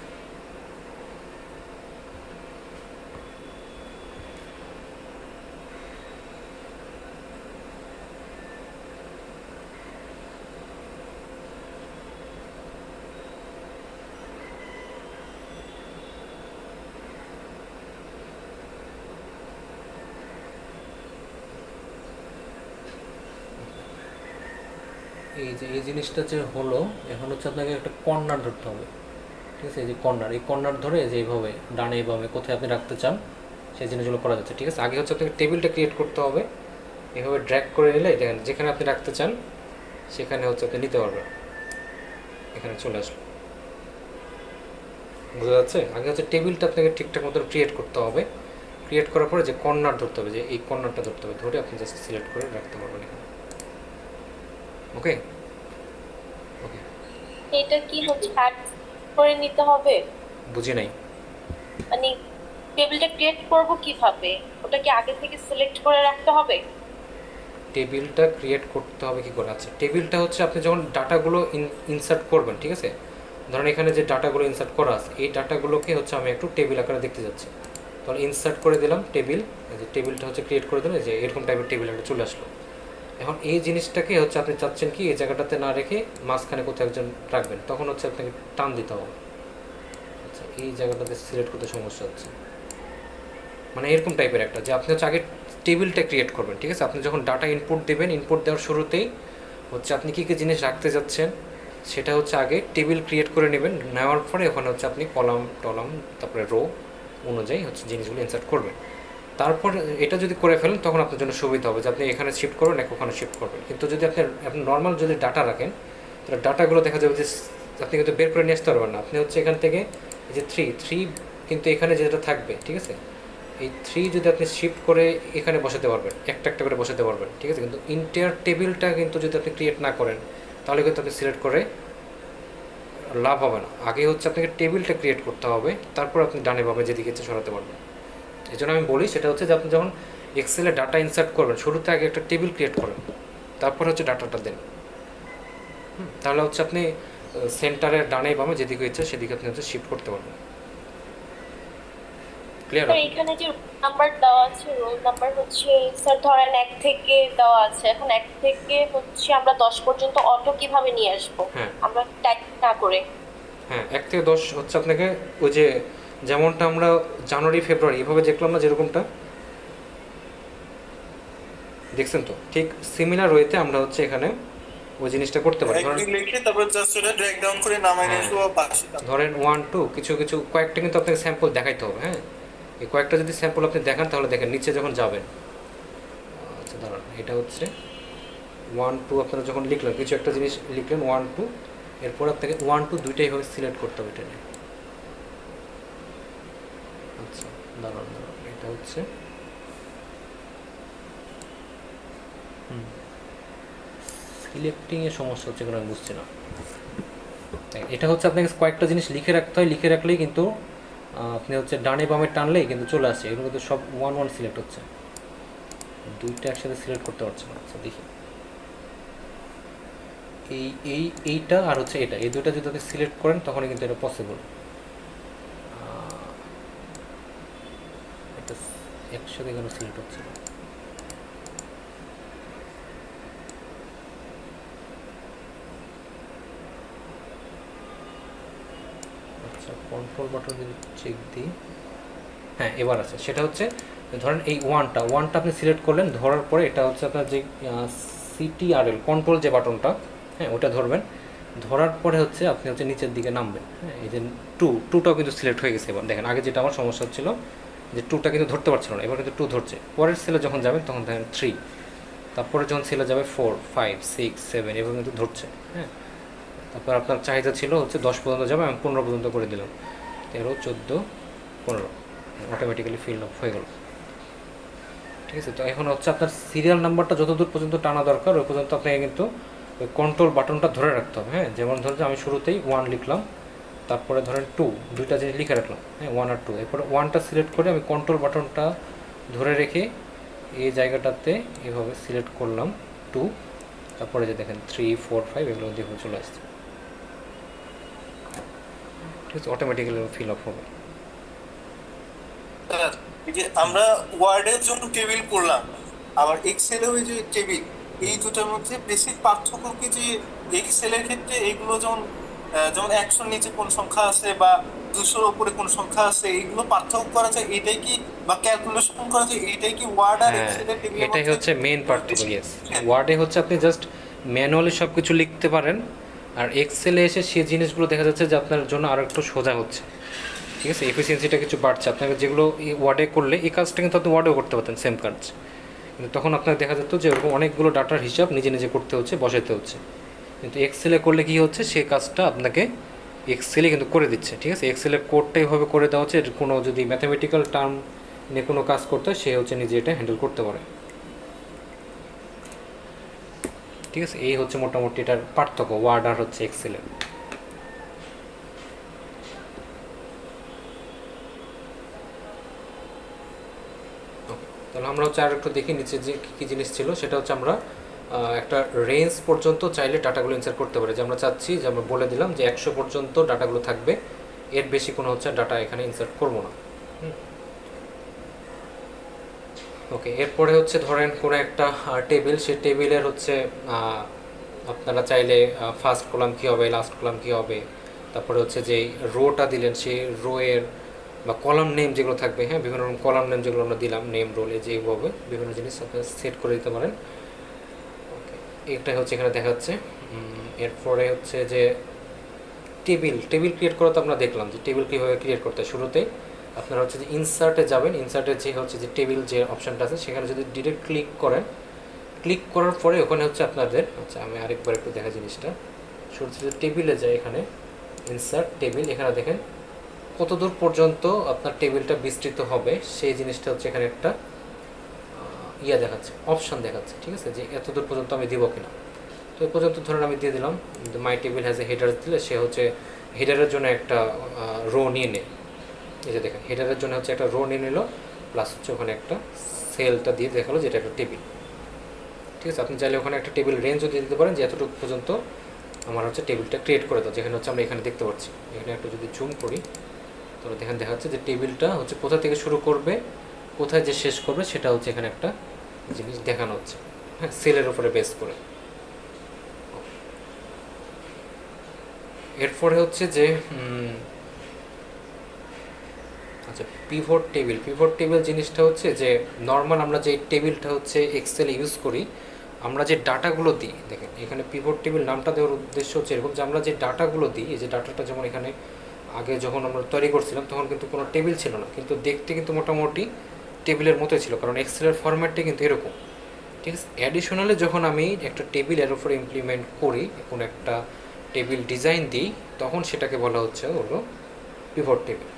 এই যে এই জিনিসটা যে হলো, এখন হচ্ছে আপনাকে একটা কর্নার ধরতে হবে, ঠিক আছে? এই যে কর্নার, এই কর্নার ধরে যে এইভাবে ডানে বামে কোথায় আপনি রাখতে চান সেই জিনিসগুলো করা যাচ্ছে, ঠিক আছে? আগে হচ্ছে আপনাকে টেবিলটা ক্রিয়েট করতে হবে, এভাবে ড্র্যাগ করে নিলে দেখেন যেখানে আপনি রাখতে চান সেখানে হচ্ছে আপনি নিতে পারবেন, এখানে চলে আসলো, বোঝা যাচ্ছে? আগে হচ্ছে টেবিলটা আপনাকে ঠিকঠাক মতো ক্রিয়েট করতে হবে, ক্রিয়েট করার পরে যে কর্নার ধরতে হবে, যে এই কর্নারটা ধরতে হবে, ধরে আপনি জাস্ট সিলেক্ট করে রাখতে পারবেন এখানে। ওকে ওকে, এটা কি হচ্ছে অ্যাড করে নিতে হবে? বুঝি নাই। মানে টেবিলটা ক্রিয়েট করব কিভাবে? ওটা কি আগে থেকে সিলেক্ট করে রাখতে হবে? টেবিলটা ক্রিয়েট করতে হবে কি করে? আচ্ছা, টেবিলটা হচ্ছে আপনি যখন ডাটাগুলো ইনসার্ট করবেন, ঠিক আছে? ধরেন এখানে যে ডাটাগুলো ইনসার্ট করা আছে, এই ডাটাগুলোকে হচ্ছে আমি একটু টেবিল আকারে দেখতে যাচ্ছি, তাহলে ইনসার্ট করে দিলাম টেবিল, এই যে টেবিলটা হচ্ছে ক্রিয়েট করে দিলাম, যে এরকম টাইপের টেবিল একটা চলে আসলো। এখন এই জিনিসটাকে হচ্ছে আপনি চাচ্ছেন কি এই জায়গাটাতে না রেখে মাঝখানে কোথাও একজন রাখবেন, তখন হচ্ছে আপনাকে টান দিতে হবে। আচ্ছা, এই জায়গাটাতে সিলেক্ট করতে সমস্যা হচ্ছে, মানে এরকম টাইপের একটা, যে আপনি হচ্ছে আগে টেবিলটা ক্রিয়েট করবেন, ঠিক আছে? আপনি যখন ডাটা ইনপুট দেবেন, ইনপুট দেওয়ার শুরুতেই হচ্ছে আপনি কী কী জিনিস রাখতে যাচ্ছেন সেটা হচ্ছে আগে টেবিল ক্রিয়েট করে নেবেন, নেওয়ার পরে ওখানে হচ্ছে আপনি কলাম টলাম তারপরে রো অনুযায়ী হচ্ছে জিনিসগুলো ইনসার্ট করবেন। তারপর এটা যদি করে ফেলেন তখন আপনার জন্য সুবিধা হবে যে আপনি এখানে শিফট করবেন, ওখানে শিফট করবেন। কিন্তু যদি আপনি নর্মাল যদি ডাটা রাখেন, তাহলে ডাটাগুলো দেখা যাবে যে আপনি কিন্তু বের করে নিয়ে আসতে পারবেন না। আপনি হচ্ছে এখান থেকে এই যে থ্রি কিন্তু এখানে যেটা থাকবে, ঠিক আছে? এই থ্রি যদি আপনি শিফট করে এখানে বসাতে পারবেন, একটা একটা করে বসাতে পারবেন, ঠিক আছে? কিন্তু ইন্টায়ার টেবিলটা কিন্তু যদি আপনি ক্রিয়েট না করেন তাহলে কিন্তু আপনি সিলেক্ট করে লাভ হবে না। আগে হচ্ছে আপনাকে টেবিলটা ক্রিয়েট করতে হবে, তারপর আপনি ডানে বামে যেদিকে ইচ্ছে সরাতে পারবেন। এই জন্য আমি বলি সেটা হচ্ছে যে আপনি যখন এক্সেলে ডাটা ইনসার্ট করবেন, শুরুতে আগে একটা টেবিল ক্রিয়েট করেন, তারপর হচ্ছে ডাটাটা দেন। তাহলে হচ্ছে আপনি সেন্টারের ডানে বামে যেদিকে ইচ্ছে সেদিকে আপনি হচ্ছে শিফট করতে পারবেন। ক্লিয়ার? স্যার এখানে যে নাম্বার দেওয়া আছে, রোল নাম্বার হচ্ছে স্যার ধরেন 1 থেকে দেওয়া আছে, এখন 1 থেকে হচ্ছে আমরা 10 পর্যন্ত অটো কিভাবে নিয়ে আসবো? হ্যাঁ আমরা টাইপ না করে। হ্যাঁ, 1 থেকে 10 হচ্ছে আপনাকে ওই যে যেমনটা আমরা জানুয়ারি ফেব্রুয়ারি এভাবে দেখলাম না, যেরকমটা দেখছেন তো, ঠিক সিমিলার ওয়েতে আমরা হচ্ছে এখানে ওই জিনিসটা করতে পারি। লিখে তারপর জাস্ট ওটা ড্র্যাগ ডাউন করে নামায় নিয়ে আসবো পাশে। ধরেন 1 2 কিছু কিছু কয়েকটা কিন্তু আপনাকে স্যাম্পল দেখাইতে হবে। হ্যাঁ, এই কয়েকটা যদি স্যাম্পল আপনি দেখান তাহলে দেখেন নিচে যখন যাবেন, আচ্ছা দাঁড়ান, এটা হচ্ছে 1 2 আপনারা যখন লিখলেন কিছু একটা জিনিস লিখলেন 1 2, এরপর আপনাকে 1 2 দুইটাই ভাবে সিলেক্ট করতে হবে এটা। আচ্ছা দাঁড়ান, এটা হচ্ছে সিলেক্টিংয়ে সমস্যা হচ্ছে কোনো আমি বুঝছি না। এটা হচ্ছে আপনাকে কয়েকটা জিনিস লিখে রাখতে হয়, লিখে রাখলেই কিন্তু আপনি হচ্ছে ডানে বামে টানলেই কিন্তু চলে আসছে, এগুলো কিন্তু সব 1 1 সিলেক্ট হচ্ছে। দুইটা একসাথে সিলেক্ট করতে পারছে না। আচ্ছা দেখি, এইটা আর হচ্ছে এটা, এই দুইটা যদি আপনি সিলেক্ট করেন তখনই কিন্তু এটা পসিবল। এটা একসাথে কেন সিলেক্ট হচ্ছে না? আচ্ছা, কন্ট্রোল বাটন যদি চেক দিই, হ্যাঁ এবার আছে। সেটা হচ্ছে ধরেন এই ওয়ানটা আপনি সিলেক্ট করলেন, ধরার পরে এটা হচ্ছে আপনার যে CTRL কন্ট্রোল যে বাটনটা, হ্যাঁ ওটা ধরবেন। ধরার পরে হচ্ছে আপনি হচ্ছে নিচের দিকে নামবেন। হ্যাঁ, এই যে টুটাও কিন্তু সিলেক্ট হয়ে গেছে। এবার দেখেন, আগে যেটা আমার সমস্যা হচ্ছিল যে টুটা কিন্তু ধরতে পারছিল না, এবার কিন্তু টু ধরছে। পরের সেলে যখন যাবেন তখন দেখেন 3, তারপরে যখন সেলে যাবে 4, 5, 6, 7 এবার কিন্তু ধরছে। হ্যাঁ, তারপর আপনার চাহিদা ছিল হচ্ছে 10 পর্যন্ত যাবে, আমি 15 পর্যন্ত করে দিলাম। 13, 14, 15 অটোমেটিক্যালি ফিল আপ হয়ে গেল। ঠিক আছে, তো এখন হচ্ছে আপনার সিরিয়াল নাম্বারটা যতদূর পর্যন্ত টানা দরকার ওই পর্যন্ত আপনাকে কিন্তু ওই কন্ট্রোল বাটনটা ধরে রাখতে হবে। হ্যাঁ, যেমন ধরুন যে আমি শুরুতেই 1 লিখলাম, তারপরে ধরেন 2, দুইটা জিনিস লিখে রাখলাম, হ্যাঁ 1 আর 2, এরপরে 1টা সিলেক্ট করে আমি কন্ট্রোল বাটনটা ধরে রেখে এই জায়গাটাতে এভাবে সিলেক্ট করলাম 2, তারপরে যে দেখেন 3, 4, 5 এগুলো দিয়ে চলে আসছে। ঠিক আছে, অটোমেটিক্যালি ফিল আপ হবে। স্যার, এই যে আমরা ওয়ার্ডের জন্য টেবিল করলাম, আবার এক্সেলেও এই যে টেবিল, এই দুটার মধ্যে বেসিক পার্থক্য কি যে এক্সেলের ক্ষেত্রে এগুলো যেমন যেমন 100 নিচে কোন সংখ্যা আছে বা 200 উপরে কোন সংখ্যা আছে এগুলো পার্থক্য করা যায়, এটাই কি বা ক্যালকুলেশন করা যায়, এটাই কি ওয়ার্ড আর হ্যাঁ, এক্সেলের টেবিলের এটাই মধ্যে হচ্ছে মেন পার্থক্য। বেশি? ইয়েস, ওয়ার্ডে হচ্ছে আপনি জাস্ট ম্যানুয়ালি সব কিছু লিখতে পারেন, আর এক্সেলে এসে সেই জিনিসগুলো দেখা যাচ্ছে যে আপনার জন্য আরও একটু সোজা হচ্ছে। ঠিক আছে, এফিসিয়েন্সিটা কিছু বাড়ছে। আপনাকে যেগুলো এই ওয়ার্ডে করলে এই কাজটা কিন্তু আপনি ওয়ার্ডেও করতে পারতেন সেম কাজ, কিন্তু তখন আপনাকে দেখা যেত যে এরকম অনেকগুলো ডাটার হিসাব নিজে নিজে করতে হচ্ছে, বসাতে হচ্ছে। কিন্তু এক্সেলে করলে কী হচ্ছে, সেই কাজটা আপনাকে এক্সেলে কিন্তু করে দিচ্ছে। ঠিক আছে, এক্সেলের কোডটা এইভাবে করে দেওয়া হচ্ছে, কোনো যদি ম্যাথামেটিক্যাল টার্ম নিয়ে কোনো কাজ করতে হয় সে হচ্ছে নিজে এটা হ্যান্ডেল করতে পারে। ঠিক আছে, এই হচ্ছে মোটামুটি এটার পার্থক্য ওয়ার্ড আর হচ্ছে এক্সেলের। তাহলে আমরা হচ্ছে আর একটু দেখি নিচে যে কী কী জিনিস ছিল। সেটা হচ্ছে আমরা একটা রেঞ্জ পর্যন্ত চাইলে ডাটাগুলো ইনসার্ট করতে পারি, যে আমরা চাচ্ছি যে আমরা বলে দিলাম যে 100 পর্যন্ত ডাটাগুলো থাকবে, এর বেশি কোনো হচ্ছে ডাটা এখানে ইনসার্ট করবো না। ওকে, এরপরে হচ্ছে ধরেন কোনো একটা টেবিল, সেই টেবিলের হচ্ছে আপনারা চাইলে ফার্স্ট কলাম কী হবে, লাস্ট কলাম কী হবে, তারপরে হচ্ছে যে রোটা দিলেন সেই রোয়ের বা কলাম নেম যেগুলো থাকবে, হ্যাঁ বিভিন্ন রকম কলাম নেম যেগুলো আমরা দিলাম, নেম রোলে যে এইভাবে বিভিন্ন জিনিস আপনারা সেট করে দিতে পারেন। ওকে, এটাই হচ্ছে এখানে দেখাচ্ছে। এরপরে হচ্ছে যে টেবিল ক্রিয়েট করা তো আমরা দেখলাম যে টেবিল কীভাবে ক্রিয়েট করতে হয়। শুরুতেই আপনারা হচ্ছে যে ইনসার্টে যাবেন, ইনসার্টে যে হচ্ছে যে টেবিল যে অপশানটা আছে সেখানে যদি ডিরেক্ট ক্লিক করেন, ক্লিক করার পরে ওখানে হচ্ছে আপনাদের, আচ্ছা আমি আরেকবার একটু দেখা জিনিসটা, শুরুতে যে টেবিলে যায় এখানে ইনসার্ট টেবিল, এখানে দেখেন কতদূর পর্যন্ত আপনার টেবিলটা বিস্তৃত হবে সেই জিনিসটা হচ্ছে এখানে একটা ইয়া দেখাচ্ছে, অপশান দেখাচ্ছে। ঠিক আছে, যে এতদূর পর্যন্ত আমি দিব কিনা। তো এই পর্যন্ত ধরেন আমি দিয়ে দিলাম মাই টেবিল হ্যাজ এ হেডার দিলে সে হচ্ছে হেডারের জন্য একটা রো নিয়ে নেয়। এই যে দেখেন হেডারের জন্য হচ্ছে একটা রো নিয়ে নিল, প্লাস হচ্ছে ওখানে একটা সেলটা দিয়ে দেখালো যেটা একটা টেবিল। ঠিক আছে, আপনি চাইলে ওখানে একটা টেবিল রেঞ্জও দিয়ে দিতে পারেন যে এতটুকু পর্যন্ত আমার হচ্ছে টেবিলটা ক্রিয়েট করে দাও, যেখানে হচ্ছে আমরা এখানে দেখতে পাচ্ছি। এখানে একটু যদি জুম করি তাহলে দেখেন দেখা যাচ্ছে যে টেবিলটা হচ্ছে কোথা থেকে শুরু করবে, কোথায় যে শেষ করবে সেটা হচ্ছে এখানে একটা জিনিস দেখানো হচ্ছে, হ্যাঁ সেলের উপরে বেস করে। এরপরে হচ্ছে যে আচ্ছা পিভট টেবিল জিনিসটা হচ্ছে যে নর্মাল আমরা যে টেবিলটা হচ্ছে এক্সেলে ইউজ করি, আমরা যে ডাটাগুলো দিই, দেখেন এখানে পিভট টেবিল নামটা দেওয়ার উদ্দেশ্য হচ্ছে এরকম যে আমরা যে ডাটাগুলো দিই, এই যে ডাটাটা যেমন এখানে আগে যখন আমরা তৈরি করছিলাম তখন কিন্তু কোনো টেবিল ছিল না, কিন্তু দেখতে কিন্তু মোটামুটি টেবিলের মতোই ছিল, কারণ এক্সেলের ফরম্যাটটা কিন্তু এরকম। ঠিক আছে, অ্যাডিশনালি যখন আমি একটা টেবিল এর উপরে ইমপ্লিমেন্ট করি, কোনো একটা টেবিল ডিজাইন দিই, তখন সেটাকে বলা হচ্ছে হলো পিভট টেবিল।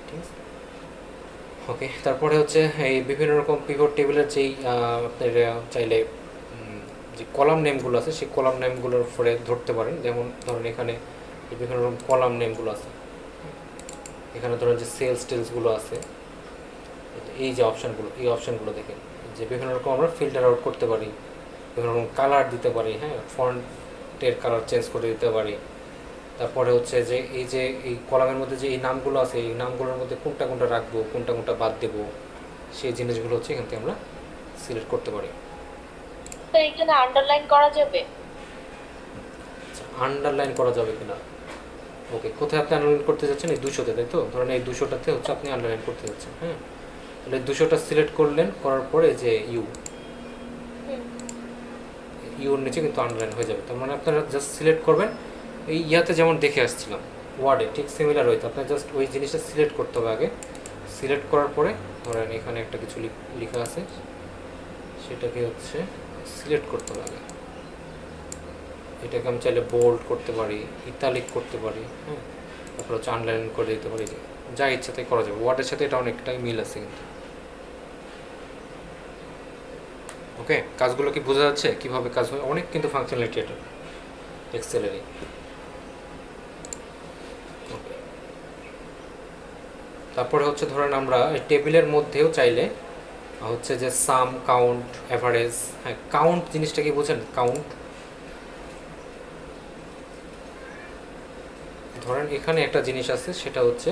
ঠিক আছে, ওকে, তারপরে হচ্ছে এই বিভিন্ন রকম পিভট টেবিলের যেই আপনার চাইলে যে কলাম নেমগুলো আছে সেই কলাম নেমগুলোর উপরে ধরতে পারেন। যেমন ধরেন এখানে বিভিন্ন রকম কলাম নেমগুলো আছে, এখানে ধরেন যে সেলস টেলসগুলো আছে, এই যে অপশানগুলো, এই অপশানগুলো দেখেন যে বিভিন্ন রকম আমরা ফিল্টার আউট করতে পারি, বিভিন্ন রকম কালার দিতে পারি, হ্যাঁ, ফন্টের কালার চেঞ্জ করে দিতে পারি। তারপরে হচ্ছে যে এই যে এই কলামের মধ্যে যে এই নামগুলো আছে, এই নামগুলোর মধ্যে কোনটা কোনটা রাখবো, কোনটা কোনটা বাদ দেবো, সেই জিনিসগুলো হচ্ছে এখান থেকে আমরা সিলেক্ট করতে পারি। তো এখানে আন্ডারলাইন করা যাবে? আচ্ছা, আন্ডারলাইন করা যাবে কিনা? ওকে, কোথায় আপনি আন্ডারলাইন করতে যাচ্ছেন? এই 200তে, তাই তো? ধরেন এই 200টাতে হচ্ছে আপনি আন্ডারলাইন করতে যাচ্ছেন, হ্যাঁ। তাহলে 200টা সিলেক্ট করলেন, করার পরে যে ইউর নিচে কিন্তু আন্ডারলাইন হয়ে যাবে। তার মানে আপনারা জাস্ট সিলেক্ট করবেন, এই ইয়াতে যেমন দেখে আসছিলাম ওয়ার্ডে ঠিক সিমিলার হয়তো আপনার জাস্ট ওই জিনিসটা সিলেক্ট করতে হবে আগে। সিলেক্ট করার পরে ধরেন এখানে একটা কিছু লেখা আছে, সেটাকে হচ্ছে সিলেক্ট করতে হবে আগে। এটাকে আমি চাইলে বোল্ড করতে পারি, ইতালিক করতে পারি, হ্যাঁ, তারপর হচ্ছে আন্ডারলাইন করে দিতে পারি, যা ইচ্ছা তাই করা যাবে। ওয়ার্ডের সাথে এটা অনেকটাই মিল আছে কিন্তু। ওকে, কাজগুলো কি বোঝা যাচ্ছে কীভাবে কাজ হয়? অনেক কিন্তু ফাংশনালিটি এটা এক্সেলেরই। তারপরে হচ্ছে ধরেন আমরা টেবিলের মধ্যেও চাইলে হচ্ছে যে সাম, কাউন্ট, অ্যাভারেজ, হ্যাঁ, কাউন্ট জিনিসটা কি বোঝেন? কাউন্ট ধরেন এখানে একটা জিনিস আছে, সেটা হচ্ছে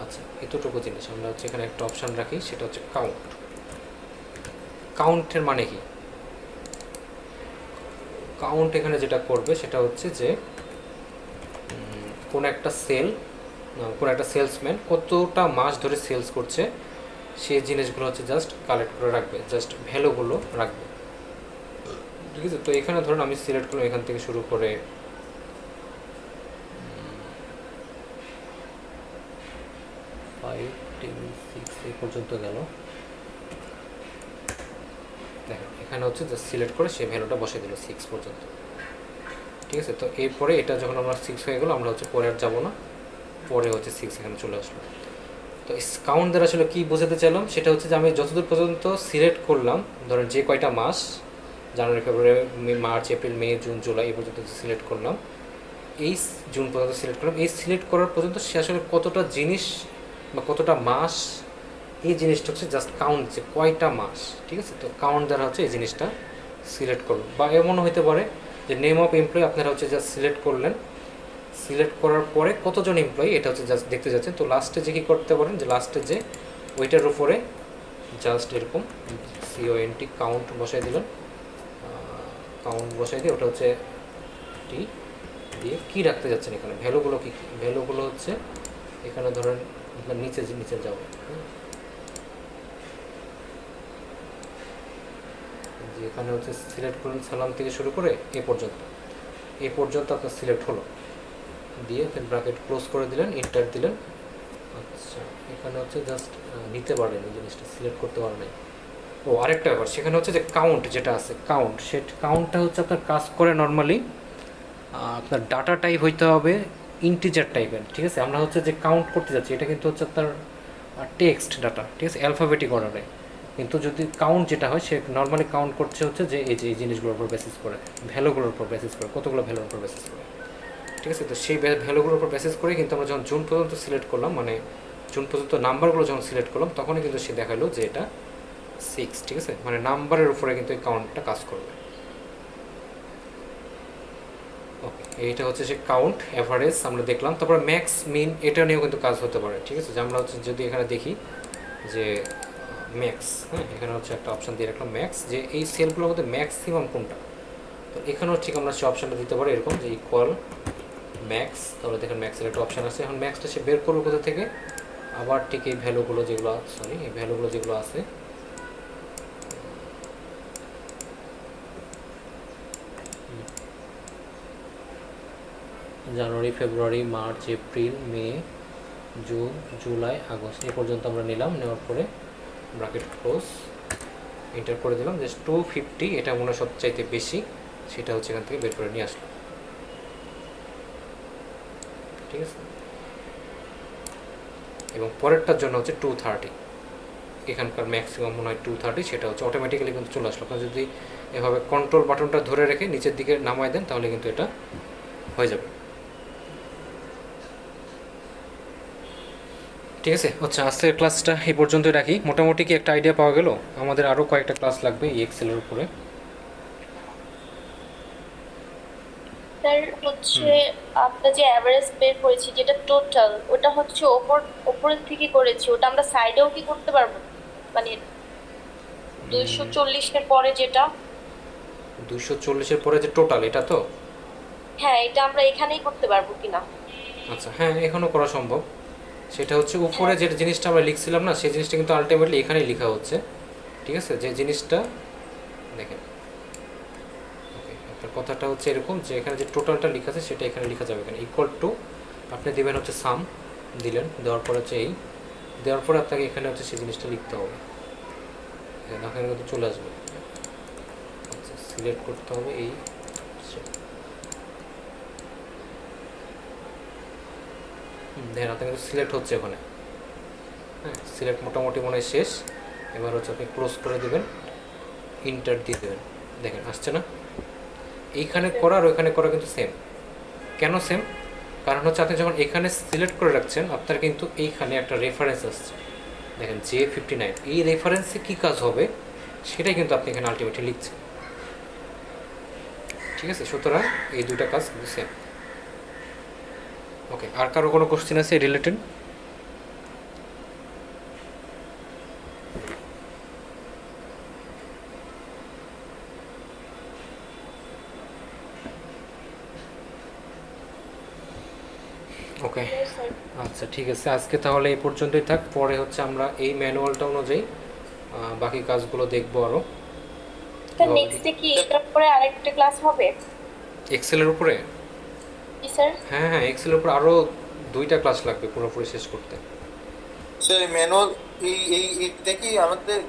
আচ্ছা এতটুকু জিনিস আমরা হচ্ছে এখানে একটা অপশান রাখি, সেটা হচ্ছে কাউন্ট। কাউন্টের মানে কি? কাউন্ট এখানে যেটা করবে সেটা হচ্ছে যে কোন একটা সেলসম্যান কতটা মাস ধরে সেলস করছে সেই জিনিসগুলো হচ্ছে জাস্ট কালেক্ট করে রাখবে, জাস্ট ভ্যালুগুলো রাখবে, ঠিক আছে? তো এখানে ধরুন আমি সিলেক্ট করলাম এখান থেকে শুরু করে 5, 10, 6 এই পর্যন্ত গেল। দেখেন এখানে হচ্ছে জাস্ট সিলেক্ট করে সেই ভ্যালুটা বসে দিল 6 পর্যন্ত, ঠিক আছে? তো এরপরে এটা যখন আমরা 6 হয়ে গেল, আমরা হচ্ছে পরে আর যাবো না, পরে হচ্ছে 6 এখানে চলে আসলো। তো কাউন্ট দ্বারা আসলে কী বোঝাতে চাইলাম সেটা হচ্ছে যে আমি যতদূর পর্যন্ত সিলেক্ট করলাম, ধরেন যে কয়টা মাস, জানুয়ারি, ফেব্রুয়ারি, মার্চ, এপ্রিল, মে, জুন, জুলাই এই পর্যন্ত সিলেক্ট করলাম, এই জুন পর্যন্ত সিলেক্ট করলাম, এই সিলেক্ট করার পর্যন্ত সে আসলে কতটা জিনিস বা কতটা মাস, এই জিনিসটা হচ্ছে জাস্ট কাউন্ট, যে কয়টা মাস, ঠিক আছে? তো কাউন্ট দ্বারা হচ্ছে এই জিনিসটা সিলেক্ট করলাম। বা এমনও হতে পারে যে নেম অফ এমপ্লয়ি আপনারা হচ্ছে জাস্ট সিলেক্ট করলেন, সিলেক্ট করার পরে কতজন এমপ্লয়ি এটা হচ্ছে জাস্ট দেখতে যাচ্ছেন। তো লাস্টে যে কী করতে পারেন, যে লাস্টে যে ওইটার উপরে জাস্ট এরকম COUNT কাউন্ট বসাই দিলেন, কাউন্ট বসাই দিয়ে ওটা হচ্ছে টি দিয়ে কী রাখতে যাচ্ছেন এখানে, ভ্যালুগুলো কী কী, ভ্যালুগুলো হচ্ছে এখানে ধরেন আপনার নিচে যাবে, যে এখানে হচ্ছে সিলেক্ট করুন সালাম থেকে শুরু করে এ পর্যন্ত আপনার সিলেক্ট হলো, দিয়ে ব্র্যাকেট ক্লোজ করে দিলেন, এন্টার দিলেন। আচ্ছা, এখানে হচ্ছে জাস্ট নিতে পারেন এই জিনিসটা, সিলেক্ট করতে পারেন নাই। ও আরেকটা ব্যাপার, সেখানে হচ্ছে যে কাউন্ট যেটা আছে, কাউন্টটা হচ্ছে আপনার কাজ করে নর্মালি আপনার ডাটা টাইপ হইতে হবে ইন্টিজার টাইপের, ঠিক আছে? আমরা হচ্ছে যে কাউন্ট করতে যাচ্ছি এটা কিন্তু হচ্ছে আপনার টেক্সট ডাটা, ঠিক আছে, অ্যালফাবেটিক অর্ডারে। কিন্তু যদি কাউন্ট যেটা হয়, সে নর্মালি কাউন্ট করছে হচ্ছে যে এই জিনিসগুলোর উপর বেসিস করে, ভ্যালুগুলোর উপর বেসিস করে, কতগুলো ভ্যালুর উপর বেসিস করে, ঠিক আছে? তো সেই ভ্যালুগুলোর উপর বেসিস করে কিন্তু আমরা যখন জুন পর্যন্ত সিলেক্ট করলাম, মানে জুন পর্যন্ত নাম্বারগুলো যখন সিলেক্ট করলাম, তখনই কিন্তু সে দেখালো যে এটা 6, ঠিক আছে? মানে নাম্বারের উপরে কিন্তু এই কাউন্টটা কাজ করবে। ওকে, এইটা হচ্ছে যে কাউন্ট, অ্যাভারেজ আমরা দেখলাম। তারপরে ম্যাক্স, মিন, এটা নিয়েও কিন্তু কাজ হতে পারে, ঠিক আছে? যে আমরা হচ্ছে যদি এখানে দেখি যে ম্যাক্স, হ্যাঁ, এখানে হচ্ছে একটা অপশান দিয়ে রাখলাম ম্যাক্স, যে এই সেলগুলোর মধ্যে ম্যাক্সিমাম কোনটা। তো এখানেও ঠিক আমরা সেই অপশানটা দিতে পারি এরকম, যে ইকুয়াল ম্যাক্স, তাহলে দেখেন ম্যাক্সের একটা অপশান আছে। এখন ম্যাক্সটা সে বের করবো কোথা থেকে, আবার ঠিক এই ভ্যালুগুলো যেগুলো আছে জানুয়ারি, ফেব্রুয়ারি, মার্চ, এপ্রিল, মে, জুন, জুলাই, আগস্ট এই পর্যন্ত আমরা নিলাম। নেওয়ার পরে ব্র্যাকেট ক্লোজ, এন্টার করে দিলাম, যে 250 এটা মনে হয় সবচাইতে বেশি, সেটা হচ্ছে এখান থেকে বের করে নিয়ে আসলো, ঠিক আছে? এবং পরেরটার জন্য হচ্ছে 230, এখানকার ম্যাক্সিমাম মনে হয় 230, সেটা হচ্ছে অটোমেটিক্যালি কিন্তু চলে আসলো। আপনার যদি এভাবে কন্ট্রোল বাটনটা ধরে রেখে নিচের দিকে নামায় দেন, তাহলে কিন্তু এটা হয়ে যাবে, ঠিক আছে, আচ্ছা আজকের ক্লাসটা এই পর্যন্তই রাখি। মোটামুটি কি একটা আইডিয়া পাওয়া গেল? আমাদের আরও কয়েকটা ক্লাস লাগবে এই এক্সেলের উপরে। স্যার হচ্ছে আমরা যে অ্যাভারেজ বের করেছি যেটা টোটাল, ওটা হচ্ছে ওপরের থেকে করেছি, ওটা আমরা সাইডেও কি করতে পারবো? মানে 240-এর পরে যেটা, 240-এর পরে যে টোটাল, এটা তো? হ্যাঁ এটা আমরা এখানেই করতে পারবো কিনা? আচ্ছা হ্যাঁ, এখনও করা সম্ভব। সেটা হচ্ছে উপরে যে জিনিসটা আমরা লিখছিলাম না, সেই জিনিসটা কিন্তু আলটিমেটলি এখানেই লেখা হচ্ছে। ঠিক আছে, যে জিনিসটা দেখেন, ওকে, আপনার কথাটা হচ্ছে এরকম যে এখানে যে টোটালটা লেখা আছে সেটা এখানে লেখা যাবে। এখানে ইকুয়াল টু আপনি দেবেন হচ্ছে সাম, দিলেন, দেওয়ার পর হচ্ছে এই, দেওয়ার পর আপনাকে এখানে হচ্ছে সেই জিনিসটা লিখতে হবে। এখানে কিন্তু চলে আসবে। আচ্ছা, সিলেক্ট করতে হবে এই, দেখেন আপনার কিন্তু সিলেক্ট হচ্ছে ওখানে। হ্যাঁ, সিলেক্ট মোটামুটি মনে হয় শেষ। এবার হচ্ছে আপনি ক্লোজ করে দেবেন, ইন্টার দিয়ে দেবেন। দেখেন আসছে না? এইখানে করা আর ওইখানে করা কিন্তু সেম। কেন সেম? কারণ হচ্ছে আপনি যখন এখানে সিলেক্ট করে রাখছেন, আপনার কিন্তু এইখানে একটা রেফারেন্স আসছে। দেখেন J59, এই রেফারেন্সে কী কাজ হবে সেটাই কিন্তু আপনি এখানে আলটিমেটলি লিখছেন। ঠিক আছে, সুতরাং এই দুইটা কাজ কিন্তু সেম। ওকে, আর কারো কোনো কোশ্চেন আছে রিলেটেড? ওকে, স্যার আচ্ছা ঠিক আছে, আজকে তাহলে এই পর্যন্তই থাক। পরে হচ্ছে আমরা এই ম্যানুয়ালটা অনুযায়ী বাকি কাজগুলো দেখবো আরও। নেক্সটে কি এটার উপরে আরেকটা ক্লাস হবে? এক্সেলের উপরে? জি স্যার। হ্যাঁ হ্যাঁ, এক্সেলের উপরে আরও 2টা ক্লাস লাগবে পুরোপুরি শেষ করতে। স্যার ম্যানুয়াল এই এইটা কি আমাদের